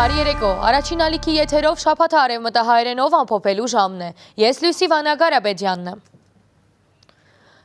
Բարի երեկո, առաջին ալիքի եթերով շաբաթ արևմտահայերենով ամփոփելու ժամն է, ես Լուսի Վանագարաբեդյանն եմ։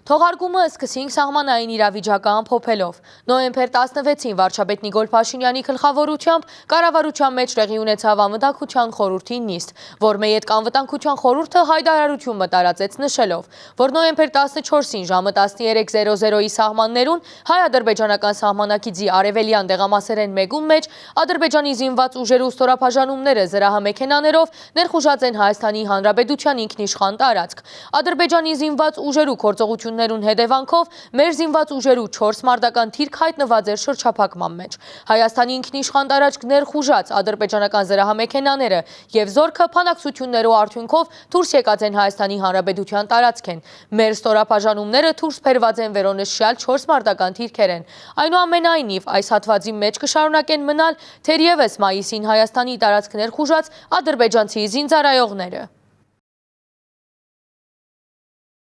Թողարկումը սկսենք սահմանային իրավիճակը ամփոփելով։ Նոյեմբեր 16-ին վարչապետ Նիկոլ Փաշինյանի գլխավորությամբ կառավարության մեջ տեղի ունեցավ անվտանգության խորհրդի նիստ, որմեջ այդ անվտանգության խորհուրդը հայտարարություն մտարածեց նշելով, որ նոյեմբեր 14-ին ժամը 13:00-ի սահմաններուն հայ-ադրբեջանական սահմանակիցի արևելյան դեղամասերեն մեկում մեջ Ադրբեջանի զինված ուժերու ստորաբաժանումները զրահամեքենաներով ներխուժած են Հայաստանի Հանրապետության ինքնիշխան տարածք։ Ադրբեջանի զինված ուժերու գործողություն հետևանքով մեր զինված ուժերու 4 մարտական թիրք հայտնված էր շրջափակման մեջ։ Հայաստանի ինքնիշխան տարածք ներխուժած ադրբեջանական զրահամեքենաները եւ զորքը փանակցություններու արդյունքով դուրս եկած են Հայաստանի Հանրապետության տարածքեն։ Մեր ստորաբաժանումները դուրս բերված են վերոնշյալ 4 մարտական թիրքերեն։ Այնուամենայնիվ այս հատվածի մեջ կշարունակեն մնալ թերևս մայիսին Հայաստանի տարածք ներխուժած ադրբեջանցի զինծառայողները։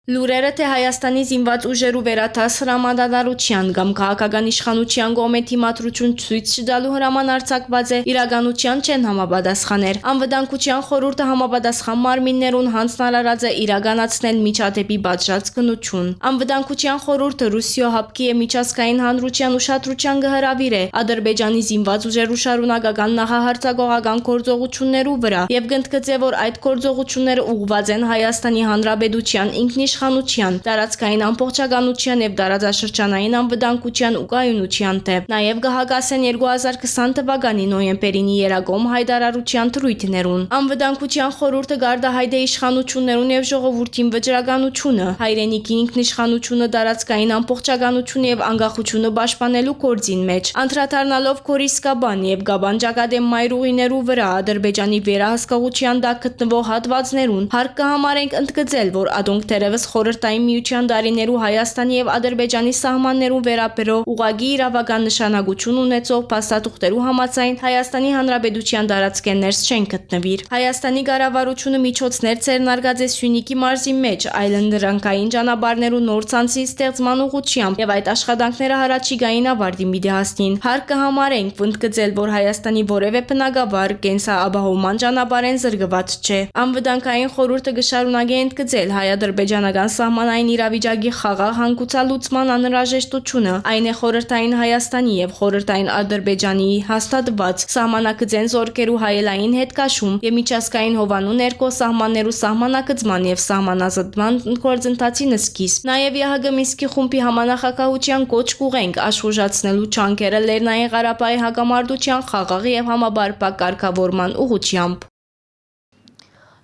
Լուրերը թե Հայաստանի զինված ուժերու վերադարձ հրամանատարության կամ քաղաքական իշխանության կողմէ թիմադրություն ցույց չտալու հրաման արձակված է իրականության չեն համապատասխաներ։ Անվտանգության խորհուրդը համապատասխան մարմիններուն հանձնարարած է իրականացնել միջադեպի պատժած գնություն։ Անվտանգության խորհուրդը Ռուսիո հապկի է միջազգային հանրության ուշադրության կհրավիրե Ադրբեջանի զինված ուժերու շարունակական նախահարձակողական գործողություններու վրա եւ կընդգծե, որ այդ գործողությունները ուղղված են Հայաստանի Հանրապետության ինքնիշխանության, տարածքային ամբողջականության եւ տարածաշրջանային անվտանգության ու կայունության դեպ։ Նաեւ կհակասեն 2020 թվականի նոյեմբերին երագոմ հայտարարության թրույթներուն։ Անվտանգության խորհուրդը գարդահայտ է իշխանություններուն եւ ժողովրդին վճռականությունը, հայրենիքի ինքնիշխանությունը, տարածքային ամբողջականությունը եւ անկախությունը պաշտպանելու գործին մեջ, անդրադառնալով Քորիսկաբան եւ Գաբան ճակատեմ մայրուղիներու վրա Ադրբեջանի վերահսկողության տակ գտնվող հատվածներուն հարկ կհամարենք ընդգծել, որ ադոնք թերևս խորհրդային միության դարիներու Հայաստանի եւ Ադրբեջանի սահմաններուն վերաբերող ուղղակի իրավական նշանակություն ունեցող փաստաթուղթերու համաձայն Հայաստանի Հանրապետության տարածքեն ներս չեն գտնվիր։ Հայաստանի կառավարությունը միջոցներ ցերնարգած է Սյունիքի մարզի մեջ այլընտրանքային ճանապարհներու նոր ցանցի ստեղծման ուղղությամբ եւ այդ աշխատանքները հրաչիգային ավարտի մի դահաստին։ Հարկ կհամարենք ընդգծել, որ Հայաստանի որևէ բնակավար կենսաապահովման ճանապարհեն զրկված չէ։ Անվտանգային խորհուրդը կշարունակի ընդգծել հայ-ադրբեջանական սահմանային իրավիճակի խաղաղ հանգուցալուծման անհրաժեշտությունը, այն է խորհրդային Հայաստանի եւ խորհրդային Ադրբեջանի հաստատված սահմանակցեն զորքերու հայելային հետ կաշում եւ միջազգային հովանու ներքո սահմաններու սահմանակցման եւ սահմանազատման գործընթացի նսկիզբ։ Նաեւ ԵՀԳ Մինսկի խումբի համանախագահության կոչ կուղենք աշխուժացնելու չանքերը Լեռնային Ղարաբաղի հակամարտության խաղաղ եւ համաբարփակ կարգավորման ուղղությամբ։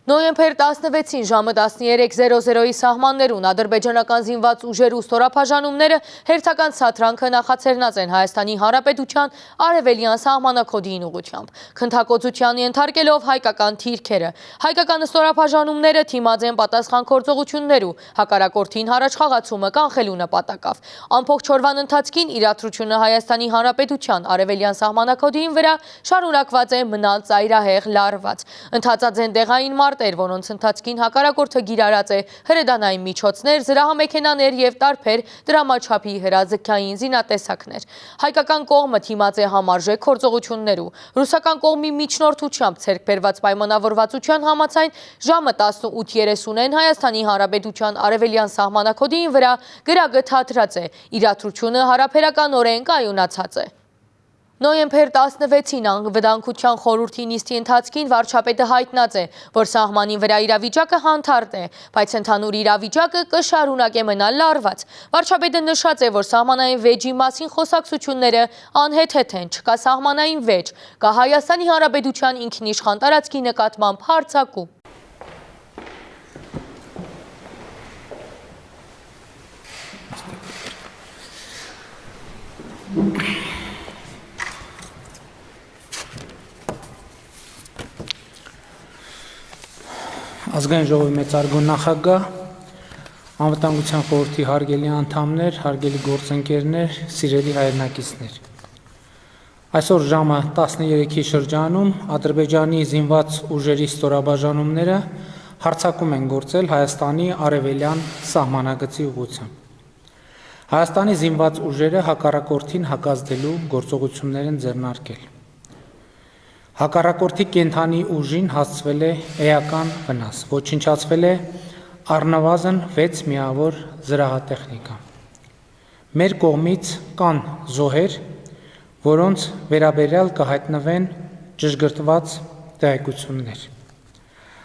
Նոյեմբեր 16-ին ժամը 13:00-ի սահմաններուն ադրբեջանական զինված ուժերու ստորաբաժանումները հերթական սադրանքը նախաձեռնած են Հայաստանի Հանրապետության արևելյան սահմանակոդին ուղղությամբ, քննարկության ենթարկելով հայկական թիրքերը։ Հայկական ստորաբաժանումները թիմած են պատասխան գործողություններու հակառակորդին հառաչխաղացումը կանխելու նպատակով։ Ամբողջ օրվան ընթացքին իրադրությունը Հայաստանի Հանրապետության արևելյան սահմանակոդին վրա շարունակված է մնալ ծայրահեղ լարված։ Ընթացած են դեղային որոնց ընթացքին հակառակորդը գիրարած է հրետանային միջոցներ, զրահամեքենաներ եւ տարբեր դրամաչափի հրաձգային զինատեսակներ։ Հայկական կողմը թիմած է համարժեք գործողություններու։ Ռուսական կողմի միջնորդությամբ ցերկ բերված պայմանավորվածության համաձայն ժամը 18:30-ին Հայաստանի Հանրապետության արևելյան սահմանակոդին վրա գրագը թատրած է։ Իրադրությունը հարաբերականորեն կայունացած է։ Նոյեմբեր 16-ին անվտանգության խորհրդի նիստի ընթացքին վարչապետը հայտնած է, որ սահմանին վրա իրավիճակը հանդարտ է, բայց ընդհանուր իրավիճակը կշարունակե մնալ լարված։ Վարչապետը նշած է, որ սահմանային վեճի մասին խոսակցությունները անհեթեթ են, չկա սահմանային վեճ, կա Հայաստանի Հանրապետության ինքնիշխան տարածքի նկատմամբ հարձակում։ Ազգային ժողովի մեծարգո նախագահ, անվտանգության խորհրդի հարգելի անդամներ, հարգելի գործընկերներ, սիրելի հայրենակիցներ։ Այսօր ժամը 13-ի շրջանում Ադրբեջանի զինված ուժերի ստորաբաժանումները հարձակում են գործել Հայաստանի արևելյան սահմանագծի ուղղությամբ։ Հայաստանի զինված ուժերը հակառակորդին հակազդելու գործողություններ են ձեռնարկել։ Հակառակորդի կենթանի ուժին հասցվել է էական վնաս, ոչնչացվել է առնվազն 6 միավոր զրահատեխնիկա։ Մեր կողմից կան զոհեր, որոնց վերաբերյալ կհայտնվեն ճշգրտված տեղեկություններ։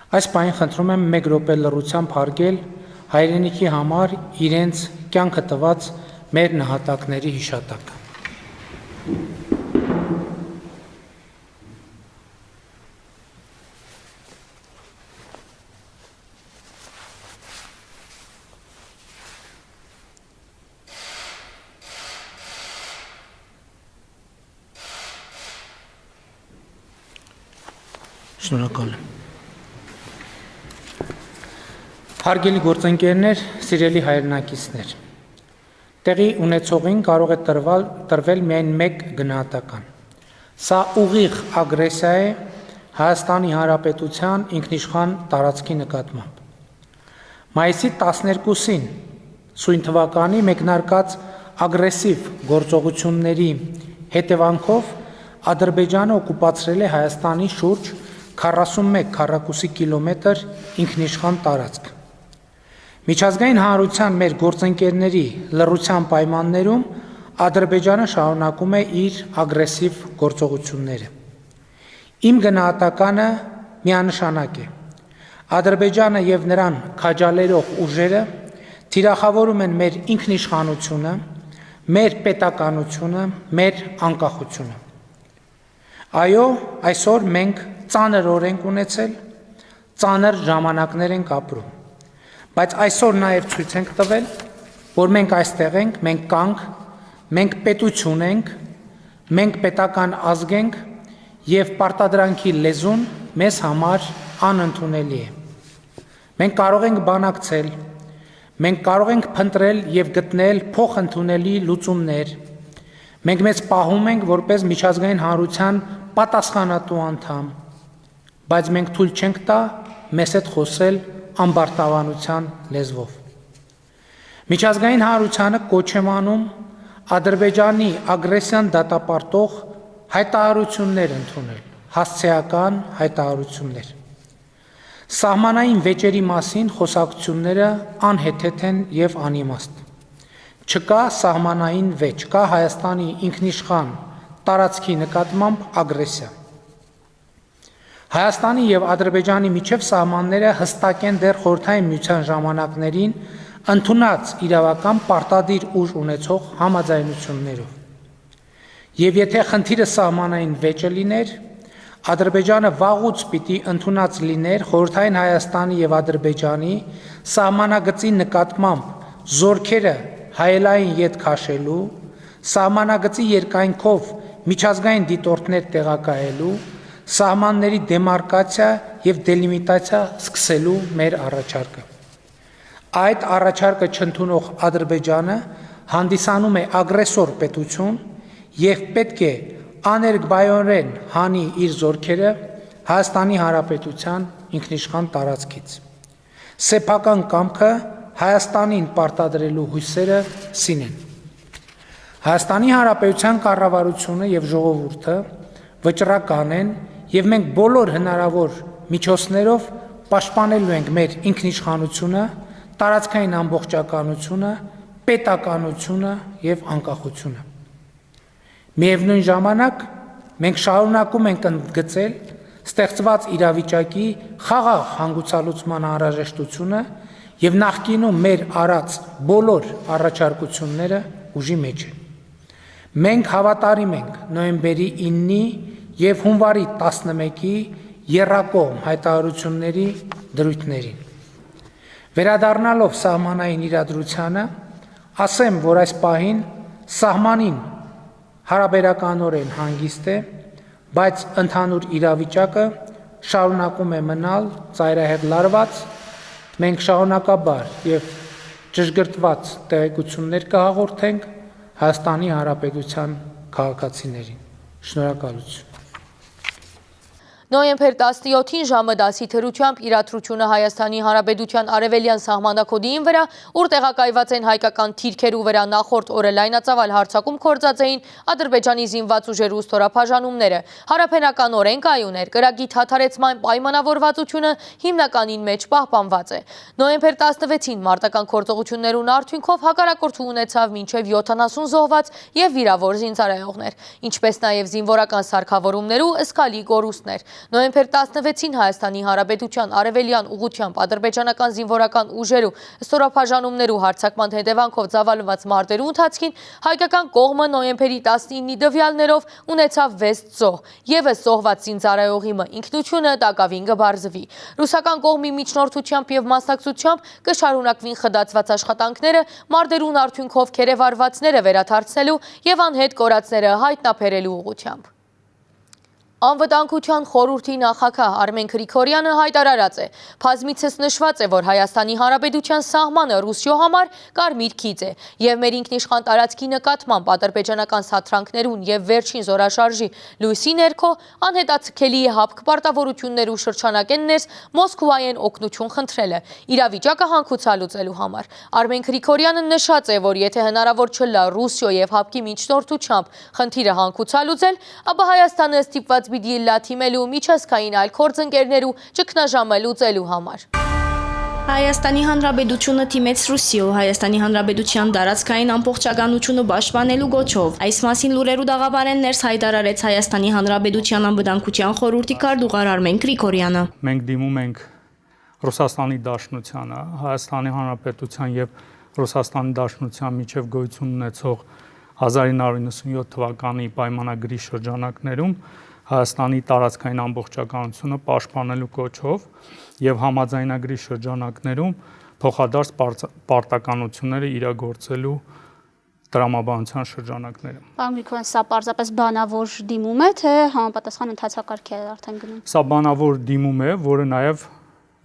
Այս պահին խնդրում եմ 1 րոպե լռությամբ հարգել հայրենիքի համար իրենց կյանքը տված մեր նահատակների հիշատակը։ Շնորհակալ եմ։ Հարգելի գործընկերներ, սիրելի հայրենակիցներ, տեղի ունեցողին կարող է տրվել միայն մեկ գնահատական։ Սա ուղիղ ագրեսիա է Հայաստանի Հանրապետության ինքնիշխան տարածքի նկատմամբ։ Մայիսի 12-ին սույն թվականի մեկնարկած ագրեսիվ գործողությունների հետևանքով Ադրբեջանը օկուպացրել է Հայաստանի շուրջ 41 քառակուսի կիլոմետր ինքնիշխան տարածք։ Միջազգային հանրության մեր գործընկերների լռության պայմաններում Ադրբեջանը շարունակում է իր ագրեսիվ գործողությունները։ Իմ գնահատականը միանշանակ է։ Ադրբեջանը եւ նրան քաջալերող ուժերը թիրախավորում են մեր ինքնիշխանությունը, մեր պետականությունը, մեր անկախությունը։ Այո, այսօր մենք ծանր օրենք ունեցել, ծանր ժամանակներ ենք ապրում, բայց այսօր նաև ցույց ենք տվել, որ մենք այստեղ ենք, մենք կանք, մենք պետություն ենք, մենք պետական ազգ ենք եւ պարտադրանքի լեզուն մեզ համար անընդունելի է։ Մենք կարող ենք բանակցել, մենք կարող ենք փնտրել եւ գտնել փոխընդունելի լուծումներ։ Մենք մեզ պահում ենք որպես միջազգային հանրության պատասխանատու անդամ, բայց մենք թույլ չենք տա մեզ հետ խոսել ամբարտավանության լեզվով։ Միջազգային հանրությանը կոչ եմ անում Ադրբեջանի ագրեսիան դատապարտող հայտարարություններ ընդունել, հասցեական հայտարարություններ։ Սահմանային վեճերի մասին խոսակցությունները անհեթեթ են եւ անիմաստ։ Չկա սահմանային վեճ, կա Հայաստանի ինքնիշխան տարածքի նկատմամբ ագրեսիա։ Հայաստանի եւ Ադրբեջանի միջև սահմանները հստակ են դեռ խորհրդային միության ժամանակներին ընդունած իրավական պարտադիր ուժ ունեցող համաձայնություններով։ Եվ եթե խնդիրը սահմանային վեճը լիներ, Ադրբեջանը վաղուց պիտի ընդունած լիներ խորհրդային Հայաստանի եւ Ադրբեջանի սահմանագծի նկատմամբ զորքերը հայելային յետ քաշելու, սահմանագծի երկայնքով միջազգային դիտորդներ տեղակայելու, սահմանների դեմարկացիա եւ դելիմիտացիա սկսելու մեր առաջարկը։ Այդ առաջարկը չընդունող Ադրբեջանը հանդիսանում է ագրեսոր պետություն եւ պետք է աներկբայորեն հանի իր զորքերը Հայաստանի Հանրապետության ինքնիշխան տարածքից։ Սեփական կամքը Հայաստանին պարտադրելու հույսերը սին են։ Հայաստանի Հանրապետության կառավարությունը եւ ժողովուրդը վճռական են եւ մենք բոլոր հնարավոր միջոցներով պաշտպանելու ենք մեր ինքնիշխանությունը, տարածքային ամբողջականությունը, պետականությունը եւ անկախությունը։ Միևնույն ժամանակ մենք շարունակում ենք ընդգծել ստեղծված իրավիճակի խաղաղ հանգուցալուծման անհրաժեշտությունը եւ նախկինում մեր արած բոլոր առաջարկությունները ուժի մեջ են։ Մենք հավատարիմ ենք նոյեմբերի 9-ի եւ հունվարի 11-ի եռակողմ հայտարարությունների դրույթներին։ Վերադառնալով սահմանային իրադրությանը, ասեմ, որ այս պահին սահմանին հարաբերականորեն հանգիստ է, բայց ընդհանուր իրավիճակը շարունակում է մնալ ծայրահեղ լարված, մենք շարունակաբար եւ ճշգրտված տեղեկություններ կհաղորդենք Հայաստանի Հանրապետության քաղաքացիներին։ Շնորհակալություն։ Նոյեմբեր 17-ին ժամը 10-ի թրությամբ իրադրությունը Հայաստանի Հանրապետության արևելյան սահմանակոդիին վրա, ուր տեղակայված են հայկական թիրքերու վրա նախորդ օրը լայնածավալ հարձակում կործած էին Ադրբեջանի զինված ուժերու ստորաբաժանումները, հարաբերական օրենքայուն էր, կրակի թաթարեցման պայմանավորվածությունը հիմնականին մեջ պահպանված է։ Նոյեմբեր 16-ին մարտական գործողություններուն արդյունքով հակառակորդը ունեցավ մինչև 70 զոհված եւ վիրավոր զինծառայողներ, ինչպես նաեւ զինվորական սարքավորումներու ըսկալի կորուստներ։ Նոյեմբեր 16-ին Հայաստանի Հանրապետության արևելյան ուղղությամբ ադրբեջանական զինվորական ուժերու ստորաբաժանումներու հարձակման հետևանքով ծավալված մարտերու ընթացքին հայկական կողմը նոյեմբերի 19-ի դվյալներով ունեցավ 6 զոհ, ևս զոհված զինծառայողի ինքնությունը տակավին կբարձվի։ Ռուսական կողմի միջնորդությամբ եւ մասնակցությամբ կշարունակվին խդացված աշխատանքները մարտերուն արդյունքով քերեվարվածները վերադարձնելու եւ անհետ կորածները հայտնաբերելու ուղղությամբ։ Անվտանգության խորհրդի նախագահ Արմեն Գրիգորյանը հայտարարած է. «Բազմիցս նշված է, որ Հայաստանի Հանրապետության սահմանը Ռուսիո համար կարմիր քիծ է եւ մեր ինքնիշխան տարածքի նկատմամբ ադրբեջանական սատրանքներուն եւ վերջին զորաշարժի լույսի ներքո անհետաձգելի հապկ պարտավորություններու շրջանակեն ներս Մոսկվայեն օգնություն խնդրելը իրավիճակը հանգուցալուծելու համար»։ Արմեն Գրիգորյանը նշած է, որ եթե հնարավոր չլա Ռուսիո եւ հապկի միջնորդությամբ խնդիրը հանգուցալուծել, ապա Հայաստանը ստիպված պիտի լա թիմելու միջազգային այլ գործընկերներու ճգնաժամը լուծելու համար։ Հայաստանի Հանրապետությունը թիմեց Ռուսիո Հայաստանի Հանրապետության տարածքային ամբողջականությունը պաշտպանելու գոչով։ Այս մասին լուրերու դաղավարեն ներս հայտարարեց Հայաստանի Հանրապետության անվտանգության խորհրդի քարտուղար Արմեն Գրիգորյանը։ Մենք դիմում ենք Ռուսաստանի Դաշնությանը, Հայաստանի Հանրապետության եւ Ռուսաստանի Դաշնության միջև գոյություն ունեցող 1997 թվականի պայմանագրի շրջանակներում Հայաստանի տարածքային ամբողջականությունը պաշտպանելու կոչով եւ համաձայնագրի շրջանակներում փոխադարձ պարտականությունները իրագործելու տրամաբանության շրջանակներում։ Պարոն Գրիգորյան, սա պարզապես բանավոր դիմում է, թե համապատասխան ընթացակարգ է արդեն գնում։ Սա բանավոր դիմում է, որը նաեւ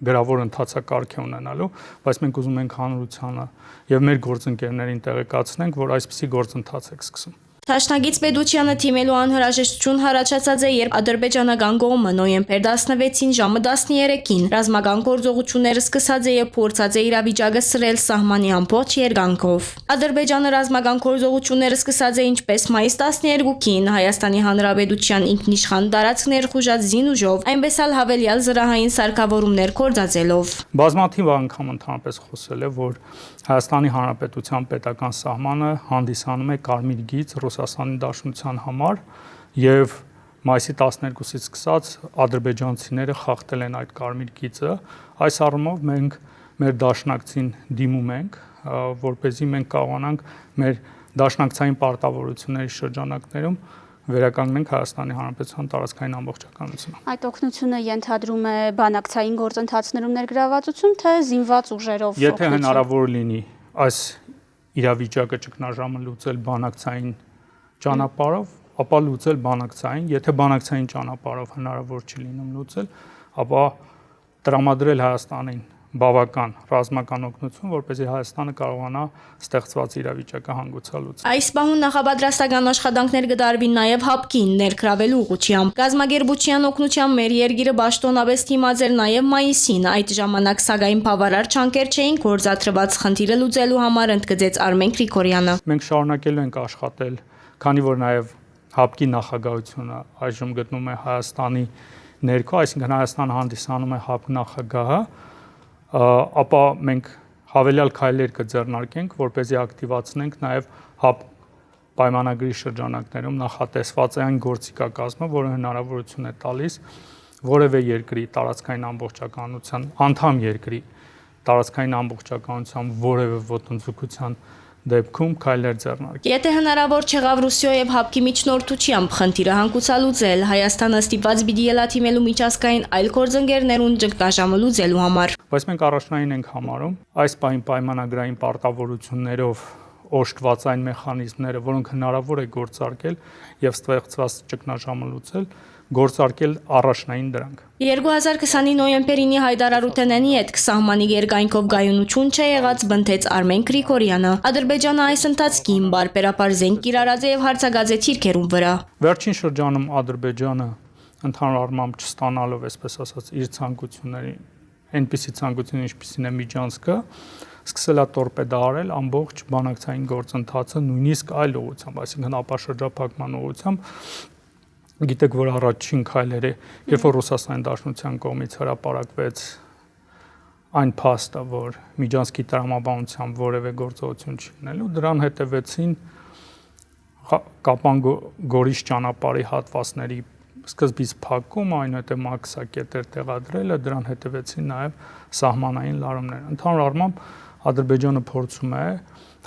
գրավոր ընթացակարգ է ունենալու, բայց մենք ուզում ենք հանրությանը եւ մեր գործընկերներին տեղեկացնենք, որ այսպիսի գործընթաց է սկսում։ Դաշնագից պետությանը թիմելու անհրաժեշտություն հարաճած է, երբ ադրբեջանական կողմը նոյեմբեր 16-ին ժամը 13-ին ռազմական գործողությունները սկսած է եւ փորձած է իրավիճակը սրել սահմանի ամբողջ երկայնքով։ Ադրբեջանը ռազմական գործողությունները սկսած է ինչպես մայիս 12-ին Հայաստանի Հանրապետության ինքնիշխան տարածք ներխուժած զինուժով, այնպես էլ հավելյալ զրահային սարքավորումներ կործածելով։ Բազմաթիվ անգամ ընդհանրապես խոսել է, որ Հայաստանի Հանրապետության պետական սահմանը հանդիսանում է կարմիր գիծ Ռուսաստանի Դաշնության համար եւ մայիսի 12-ից սկսած ադրբեջանցիները խախտել են այդ կարմիր գիծը։ Այս առումով մենք մեր դաշնակցին դիմում ենք, որպեսզի մենք կարողանանք մեր դաշնակցային պարտավորությունների շրջանակներում վերականգնենք Հայաստանի Հանրապետության տարածքային ամբողջականությունը։ Այդ օգնությունը ենթադրում է բանակցային գործընթացներում ներգրավվածություն, թե զինված ուժերով։ Եթե հնարավոր լինի այս իրավիճակը ճգնաժամը լուծել բանակցային ճանապարհով, ապա լուծել բանակցային, եթե բանակցային ճանապարհով հնարավոր չի լինում լուծել, ապա տրամադրել Հայաստանին բավական ռազմական օգնություն, որպեսզի Հայաստանը կարողանա ստեղծված իրավիճակը հանգուցալուծել։ Այս պահուն նախապատրաստական աշխատանքներ կդարվին նաև հապկին ներգրավելու ուղղությամբ։ Գազագերբության օգնությամբ մեր երկիրը պաշտոնապես թիմած էր նաև մայիսին, այդ ժամանակ սակայն բավարար չանկեր չէին գործադրված խնդիրը լուծելու համար, ընդգծեց Արմեն Գրիգորյանը։ Մենք շարունակելու ենք աշխատել, քանի որ նաև հապկի նախագահությունը այժմ գտնվում է Հայաստանի ներքո, այսինքն Հայաստանը հանդիսանում է հապկ նախագահը, ապա մենք հավելյալ քայլեր կձեռնարկենք, որպեսզի ակտիվացնենք նաև հապ պայմանագրի շրջանակներում նախատեսված այն գործիքակազմը, որը հնարավորություն է տալիս որևէ երկրի տարածքային ամբողջականության, անդամ երկրի տարածքային ամբողջականության որևէ ոտնձգության դեպքում քայլեր ձեռնարկել։ Եթե հնարավոր չեղավ Ռուսիո եւ հապկի միջնորդությամբ խնդիրը հանգուցալուծել, Հայաստանը ստիպված պիտի ելա թիմելու միջազգային այլ գործընկերներուն ճգնաժամը լուծելու համար։ Բայց մենք առաջնային ենք համարում այս պայմանագրային պարտավորություններով օժտված այն մեխանիզմները, որոնք հնարավոր է գործարկել եւ ստեղծված ճգնաժամը լուծել, գործարկել առաջնային դրանք։ 2020-ի նոյեմբերին հայտարարութենենի հետ սահմանի երկայնքով գայունություն չէ եղած բնթեց Արմեն Գրիգորյանը։ Ադրբեջանը այս ընթացքին բարբերաբար զենք կիրառած է եւ հարձակած է թիրքերուն վրա։ Վերջին շրջանում Ադրբեջանը ընդհանուր առմամբ չստանալով, այսպես ասած, իր ցանկությունների, այնպիսի ցանկություն, ինչպիսին է Միջանցքը, սկսել է տորպեդարել ամբողջ բանակցային գործընթացը նույնիսկ այլ ուղղությամբ, այսինքն ապաշրջափակման ուղղությամբ։ Գիտեք, որ առաջին քայլերը, երբ որ Ռուսաստանի Դաշնության կողմից հրապարակվեց այն փաստը, որ Միջանցքի տրամաբանությամբ որևէ գործողություն չի լինելու, դրան հետևեցին Կապան-Գորիս ճանապարհի հատվածների սկզբից փակում, այնուհետև մաքսակետեր տեղադրելը, դրան հետևեցին նաև սահմանային լարումներ։ Ընդհանուր առմամբ Ադրբեջանը փորձում է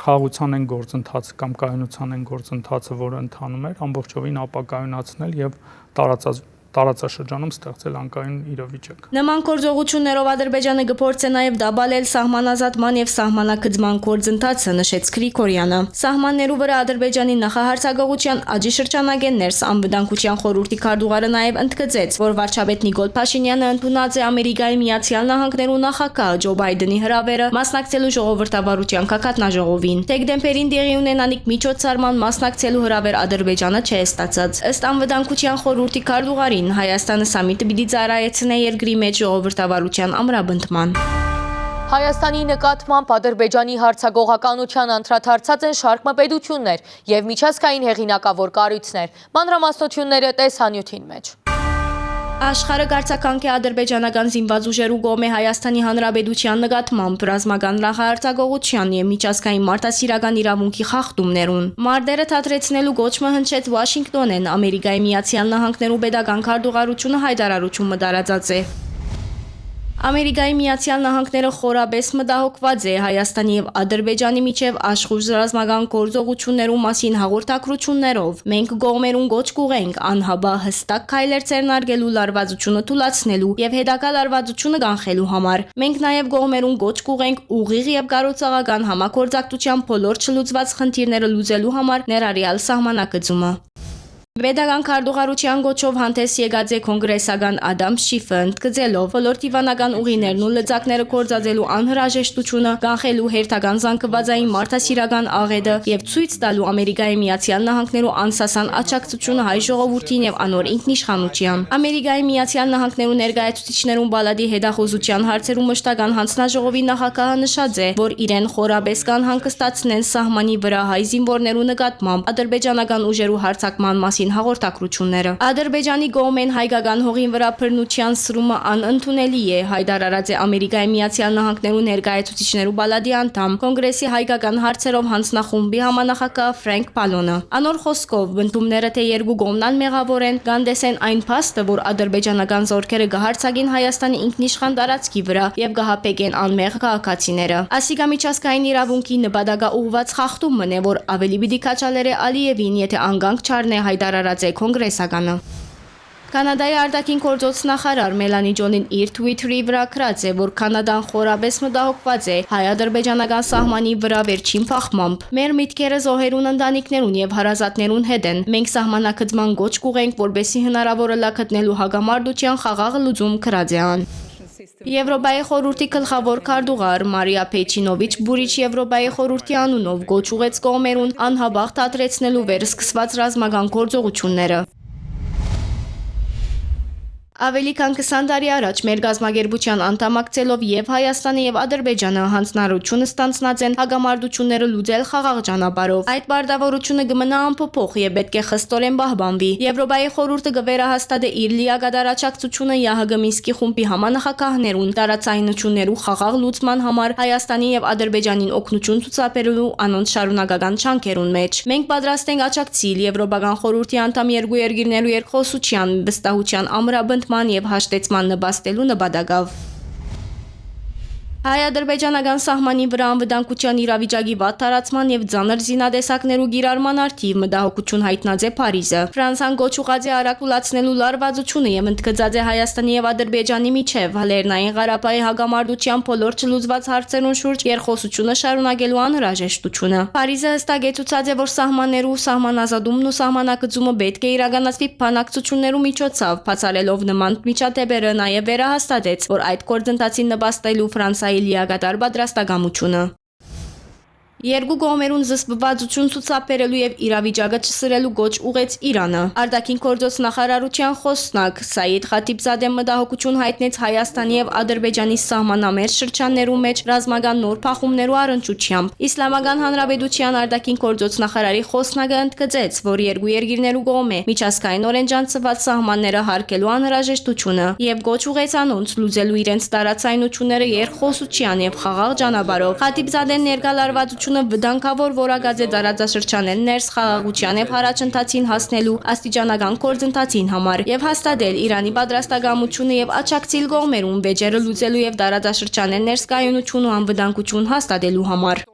խաղաղության են գործընթացը կամ կայունության են գործընթացը, որը ընթանում էր, ամբողջովին ապակայունացնել եւ տարածաշրջանում ստեղծել անկայուն իրավիճակ։ Նման գործողություններով Ադրբեջանը կփորձի նաև դաբալել սահմանազատման եւ սահմանակցման գործընթացը, նշեց Գրիգորյանը։ Սահմաններու վրա Ադրբեջանի նախահարցակողության աջի շրջանագեններս անվտանգության խորհրդի քարտուղարը նաև ընդգծեց, որ վարչապետ Նիկոլ Փաշինյանը ընդունած է Ամերիկայի Միացյալ Նահանգներու նախագահ Ջո Բայդենի հրավերը մասնակցելու ժողովրդավարության կակատնաժողովին։ Դեկտեմբերին տեղի ունենալիք միջոցառման մասնակցելու հրավեր Ադրբեջանը չէ ստացած։ Ըստ անվտանգության խորհրդի քարտուղարին Հայաստանը սամիտը պիտի ծառայեցնե երկրի մեջ ժողովրդավարության ամրապնդման։ Հայաստանի նկատմամբ Ադրբեջանի հարցագողականության անդրադարձած են շարք մպետություններ եւ միջազգային հեղինակավոր կառույցներ։ Մանրամասնությունները տեսանյութին մեջ։ Աշխարհը կարծականք է ադրբեջանական զինված ուժերու կողմէ Հայաստանի Հանրապետության նկատմամբ ռազմական նախահարցակողության եւ միջազգային մարդասիրական իրավունքի խախտումներուն։ Մարտերը թատրեցնելու գոչը հնչեց Վաշինգտոնեն, Ամերիկայի Միացյալ Նահանգներու պետական քարտուղարությունը հայտարարություն մտարածած է։ Ամերիկայի Միացյալ Նահանգները խորաբես մտահոգված է Հայաստանի եւ Ադրբեջանի միջև աշխուժ ռազմական գործողություններու մասին հաղորդակցություններով։ Մենք կողմերուն գոչ կուղենք անհաբա հստակ քայլեր ձեռնարկելու լարվածությունը թույլատնելու եւ հետագա լարվածությունը կանխելու համար։ Մենք նաեւ կողմերուն գոչ կուղենք ուղիղ եւ կառուցողական համագործակցության բոլոր չլուծված խնդիրները լուծելու համար ներառյալ սահմանակցումը։ Պետական քարտուղարության գոչով հանդես եկած է կոնգրեսական Ադամ Շիֆը, ընդգծելով բոլոր դիվանական ուղիներն ու լծակները կործածելու անհրաժեշտությունը, կանխելու հերթական զանգվածային մարդասիրական աղետը եւ ցույց տալու Ամերիկայի Միացյալ Նահանգներու անսասան աջակցությունը հայ ժողովրդին եւ անոր ինքնիշխանության։ Ամերիկայի Միացյալ Նահանգներու ներկայացուցիչներուն բալադի հետախուզության հարցերու մշտական հանձնաժողովի նախագահը նշած է, որ իրեն խորաբես կան հանգստացնեն սահմանի վրա հայ զինվորներու նկատմամբ ադրբեջանական ուժերու հարձակման մասին հաղորդակցությունները։ Ադրբեջանի կողմեն հայկական հողին վրա բռնության սրումը անընդունելի է, հայտարարած է Ամերիկայի Միացյալ Նահանգներու ներկայացուցիչներու բալադի անդամ կոնգրեսի հայկական հարցերով հանձնախումբի համանախագահ Ֆրենկ Պալոնը։ Անոր խոսքով բնդումները թե երկու կողմնան մեղավոր են, գանդեսեն այն փաստը, որ ադրբեջանական զորքերը կհարցակին Հայաստանի ինքնիշխան տարածքի վրա եւ կհապեկեն անմեղ քաղաքացիները։ Ասիկա միջազգային իրավունքի նպատակա ուղված խախտումն է, որ ավելի պիտի քաչալեր է Ալիևին, եթե անգանք չառնե հայտարարած է կոնգրեսականը։ Կանադայի արտաքին գործոց նախարար Մելանի Ջոնին իր Twitter-ի վրա գրած է, որ Կանադան խորաբես մտահոգված է հայ-ադրբեջանական սահմանի վրա վերջին փախմամբ։ Մեր միտքերը զոհերուն ընտանիքներուն եւ հարազատներուն հետ են։ Մենք սահմանակցման գոչ կուղենք, որբեսի հնարավորը լագտնելու հագամարտության խաղաղ լուծում գրած է ան։ Եվրոպայի խորհրդի գլխավոր քարտուղար Մարիա Փեչինովիչ Բուրիչ Եվրոպայի խորհրդի անունով գոչ ուղեց կողմերուն անհաբաղ թատրեցնելու վերսկսված ռազմական գործողությունները։ Ավելի քան 20 տարի առաջ մեր գազագերբության անդամակցելով եւ Հայաստանը եւ Ադրբեջանը հանձնարարությունը ստանձնած են հագամարտությունները լուծել խաղաղ ճանապարհով։ Այդ բարդավորությունը կմնա անփոփոխ եւ պետք է խստորեն պահպանվի։ Եվրոպայի խորհուրդը կվերահաստատի իր լիակատար աջակցությունը ԵՀԳ Մինսկի խումբի համանախագահներուն տարածայնություններու խաղաղ լուծման համար Հայաստանի եւ Ադրբեջանին օգնություն ցուցաբերելու անոնց շարունակական չանքերուն մեջ։ Մենք պատրաստ ենք աջակցել Եվրոպական խորհրդի անդամ երկու երկիրներու երկխոսության, վստահության ամրապնդման եւ հաշտեցման նպաստելու նպատակով։ Հայ-ադրբեջանական սահմանի վրա անվտանգության իրավիճակի վատ տարածման եւ ծանր զինադեսակներու գիրառման արդիվ մտահոգություն հայտնած է Փարիզը։ Ֆրանսիան գոչ ուղղած է արագուլացնելու լարվածությունը եւ ընդգծած է Հայաստանի եւ Ադրբեջանի միջև Լեռնային Ղարաբաղի հագամարտության բոլոր չլուծված հարցերուն շուրջ երկխոսությունը շարունակելու անհրաժեշտությունը։ Փարիզը հստակեցուցած է, որ սահմաններու սահմանազատումն ու սահմանակցումը պետք է իրականացվի բանակցություններու միջոցով, բացառելով նման միջադեպերը նաեւ վերահաստատեց, որ այդ գործընթացին նպաստելու Ֆրանսիայի լիակատար պատրաստակամությունը։ Երկու կողմերուն զսպվածություն ցուցաբերելու եւ իրավիճակը չսրելու գոչ ուղեց Իրանը։ Արտաքին գործոց նախարարության խոսնակ Սայիդ Խաթիբզադեն մտահոգություն հայտնեց Հայաստանի եւ Ադրբեջանի սահմանամերձ շրջաններում մեջ ռազմական նոր փախումներու առընչությամբ։ Իսլամական Հանրապետության արտաքին գործոց նախարարի խոսնակը ընդգծեց, որ երկու երկիրներու կողմէ միջազգայինորեն ջանցված սահմանները հարգելու անհրաժեշտությունը եւ գոչ ուղեց անոնց լուծելու իրենց տարածայնությունները երկխոսության եւ խաղաղ ճանապարհով։ Խաթիբզադեն ներկայացրությունը վտանգավոր որակած է տարածաշրջանեն ներս խաղաղության եւ հարաճընթացին հասնելու աստիճանական գործընթացին համար եւ հաստատել Իրանի պատրաստակամությունը եւ աջակցել կողմերուն վեճերը լուծելու եւ տարածաշրջանեն ներսկայունություն ու անվտանգություն հաստատելու համար։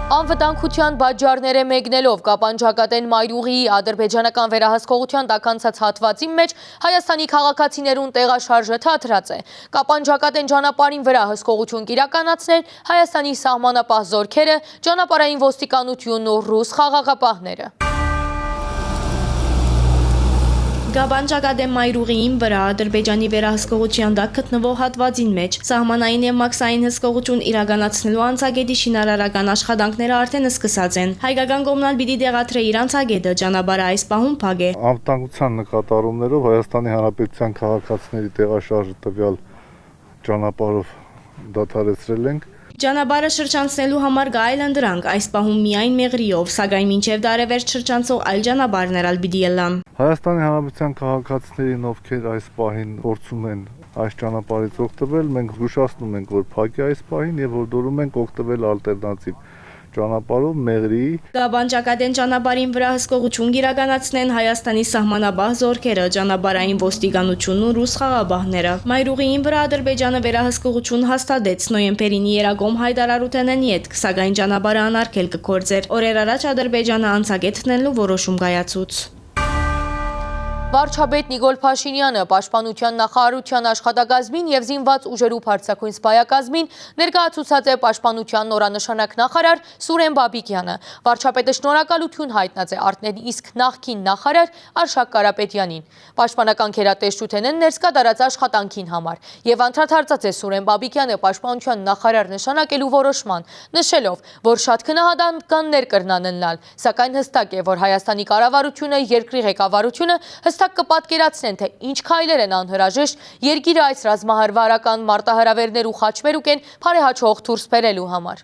Անվտանգության բաժարները մեկնելով կապանջակատեն մայրուղիի ադրբեջանական վերահսկողության տականցած հատվածի մեջ Հայաստանի քաղաքացիներուն տեղաշարժը թատրած է։ Կապանջակատեն ճանապարհին վերահսկողություն կիրականացնել Հայաստանի սահմանապահ զորքերը, ճանապարհային ոստիկանությունն ու ռուս խաղաղապահները։ Գաբանջակադեմ մայրուղիին վրա Ադրբեջանի վերահսկողության տակ գտնվող հատվածին մեջ սահմանային եւ մաքսային հսկողություն իրականացնելու անցագետի շինարարական աշխատանքները արդեն սկսած են։ Հայկական կողմնալ պիտի դեղատրե իր անցագետը ճանապարհը այս պահում փակ է։ Անվտանգության նկատառումներով Հայաստանի Հանրապետության քաղաքացիների տեղաշարժը տվյալ ճանապարհով դադարեցրել ենք։ Ճանապարհը շրջանցնելու համար կա այլ ընդրանք, այս պահում միայն մեղրիով, սակայն մինչև դարևերջ շրջանցող այլ ճանապարհներ ալ պիտի ելան։ Հայաստանի Հանրապետության քաղաքացիներին, ովքեր այս պահին փորձում են այս ճանապարհից օգտվել, մենք զգուշացնում ենք, որ փակ է այս պահին եւ որ դորում ենք օգտվել ալտերնատիվ ճանապարհով մեղրի։ Գաբանջակադեն ճանապարհին վրա հսկողություն իրականացնեն Հայաստանի սահմանապահ զորքերը, ճանապարհային ոստիկանությունն ու ռուս խաղաղապահները։ Մայրուղիին վրա Ադրբեջանը վերահսկողություն հաստատեց նոյեմբերին Երագոմ հայտարարութենեն յետք, սակայն ճանապարհը անարգել կգործեր։ Օրեր առաջ Ադրբեջանը անցագետնելու որոշում կայացուց։ Վարչապետ Նիկոլ Փաշինյանը Պաշտպանության նախարարության աշխատակազմին եւ զինված ուժերու բարձրակույն սպայակազմին ներկայացուցած է Պաշտպանության նորանշանակ նախարար Սուրեն Բաբիկյանը։ Վարչապետը շնորհակալություն հայտնած է Արտների իսկ նախկին նախարար Արշակ Կարապետյանին։ Պաշտպանական քերատեսչութենեն ներկա դարած աշխատանքին համար եւ անդրադարձած է Սուրեն Բաբիկյանը Պաշտպանության նախարար նշանակելու որոշման, նշելով, որ շատ քննադատականներ կրնաննալ, սակայն հստակ է, որ Հայաստանի կառավարությունը երկրի ղեկավարությունը հստակ կպատկերացնեն, թե ինչ քայլեր են անհրաժեշտ երկիրը այս ռազմահարվարական մարտահրավերներ ու խաչմերուկ են բարեհաճող դուրս բերելու համար։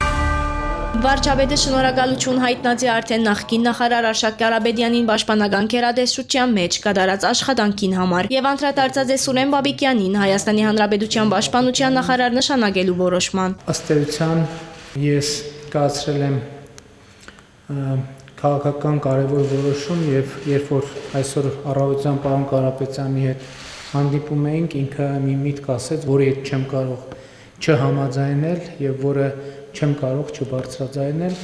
Վարչապետը շնորհակալություն հայտնած է արդեն նախկին նախարար Արշակ Կարապետյանին պաշտպանական քերատեսչության մեջ կատարած աշխատանքին համար եւ անդրադարձած է Սուրեն Բաբիկյանին Հայաստանի Հանրապետության պաշտպանության նախարար նշանակելու որոշման։ Ըստ էության ես կայացրել եմ քաղաքական կարևոր որոշում եւ երբ որ այսօր առավոտյան պարոն Կարապետյանի հետ հանդիպում էինք, ինքը մի միտք ասեց, որի հետ չեմ կարող չհամաձայնել եւ որը չեմ կարող չբարձրաձայնել։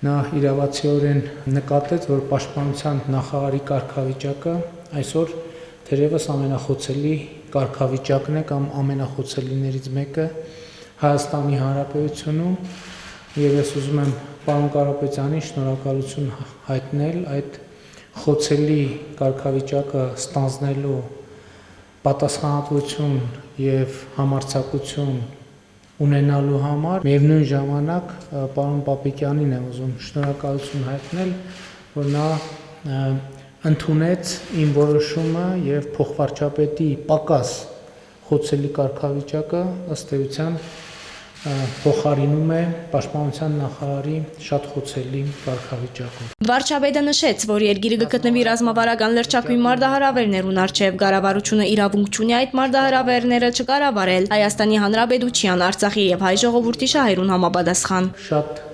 Նա իրավացիորեն նկատեց, որ պաշտպանության նախարարի կարգավիճակը այսօր թերևս ամենախոցելի կարգավիճակն է կամ ամենախոցելիներից մեկը Հայաստանի Հանրապետությունում եւ ես ուզում եմ պարոն Կարապետյանին շնորհակալություն հայտնել այդ խոցելի կարգավիճակը ստանձնելու պատասխանատվություն եւ համարձակություն ունենալու համար միևնույն ժամանակ պարոն Բաբիկյանին եմ ուզում շնորհակալություն հայտնել, որ նա ընդունեց իմ որոշումը եւ փոխվարչապետի պակաս խոցելի կարգավիճակը ըստ էության փոխարինում է պաշտպանության նախարարի շատ խոցելի կարգավիճակով։ Վարչապետը նշեց, որ երկիրը կգտնվի ռազմավարական լրջակույն մարտահրավերներուն առջև կառավարությունը իրավունք չունի այդ մարտահրավերները չկառավարել Հայաստանի Հանրապետության, Արցախի եւ հայ ժողովրդի շահերուն համապատասխան։ Շատ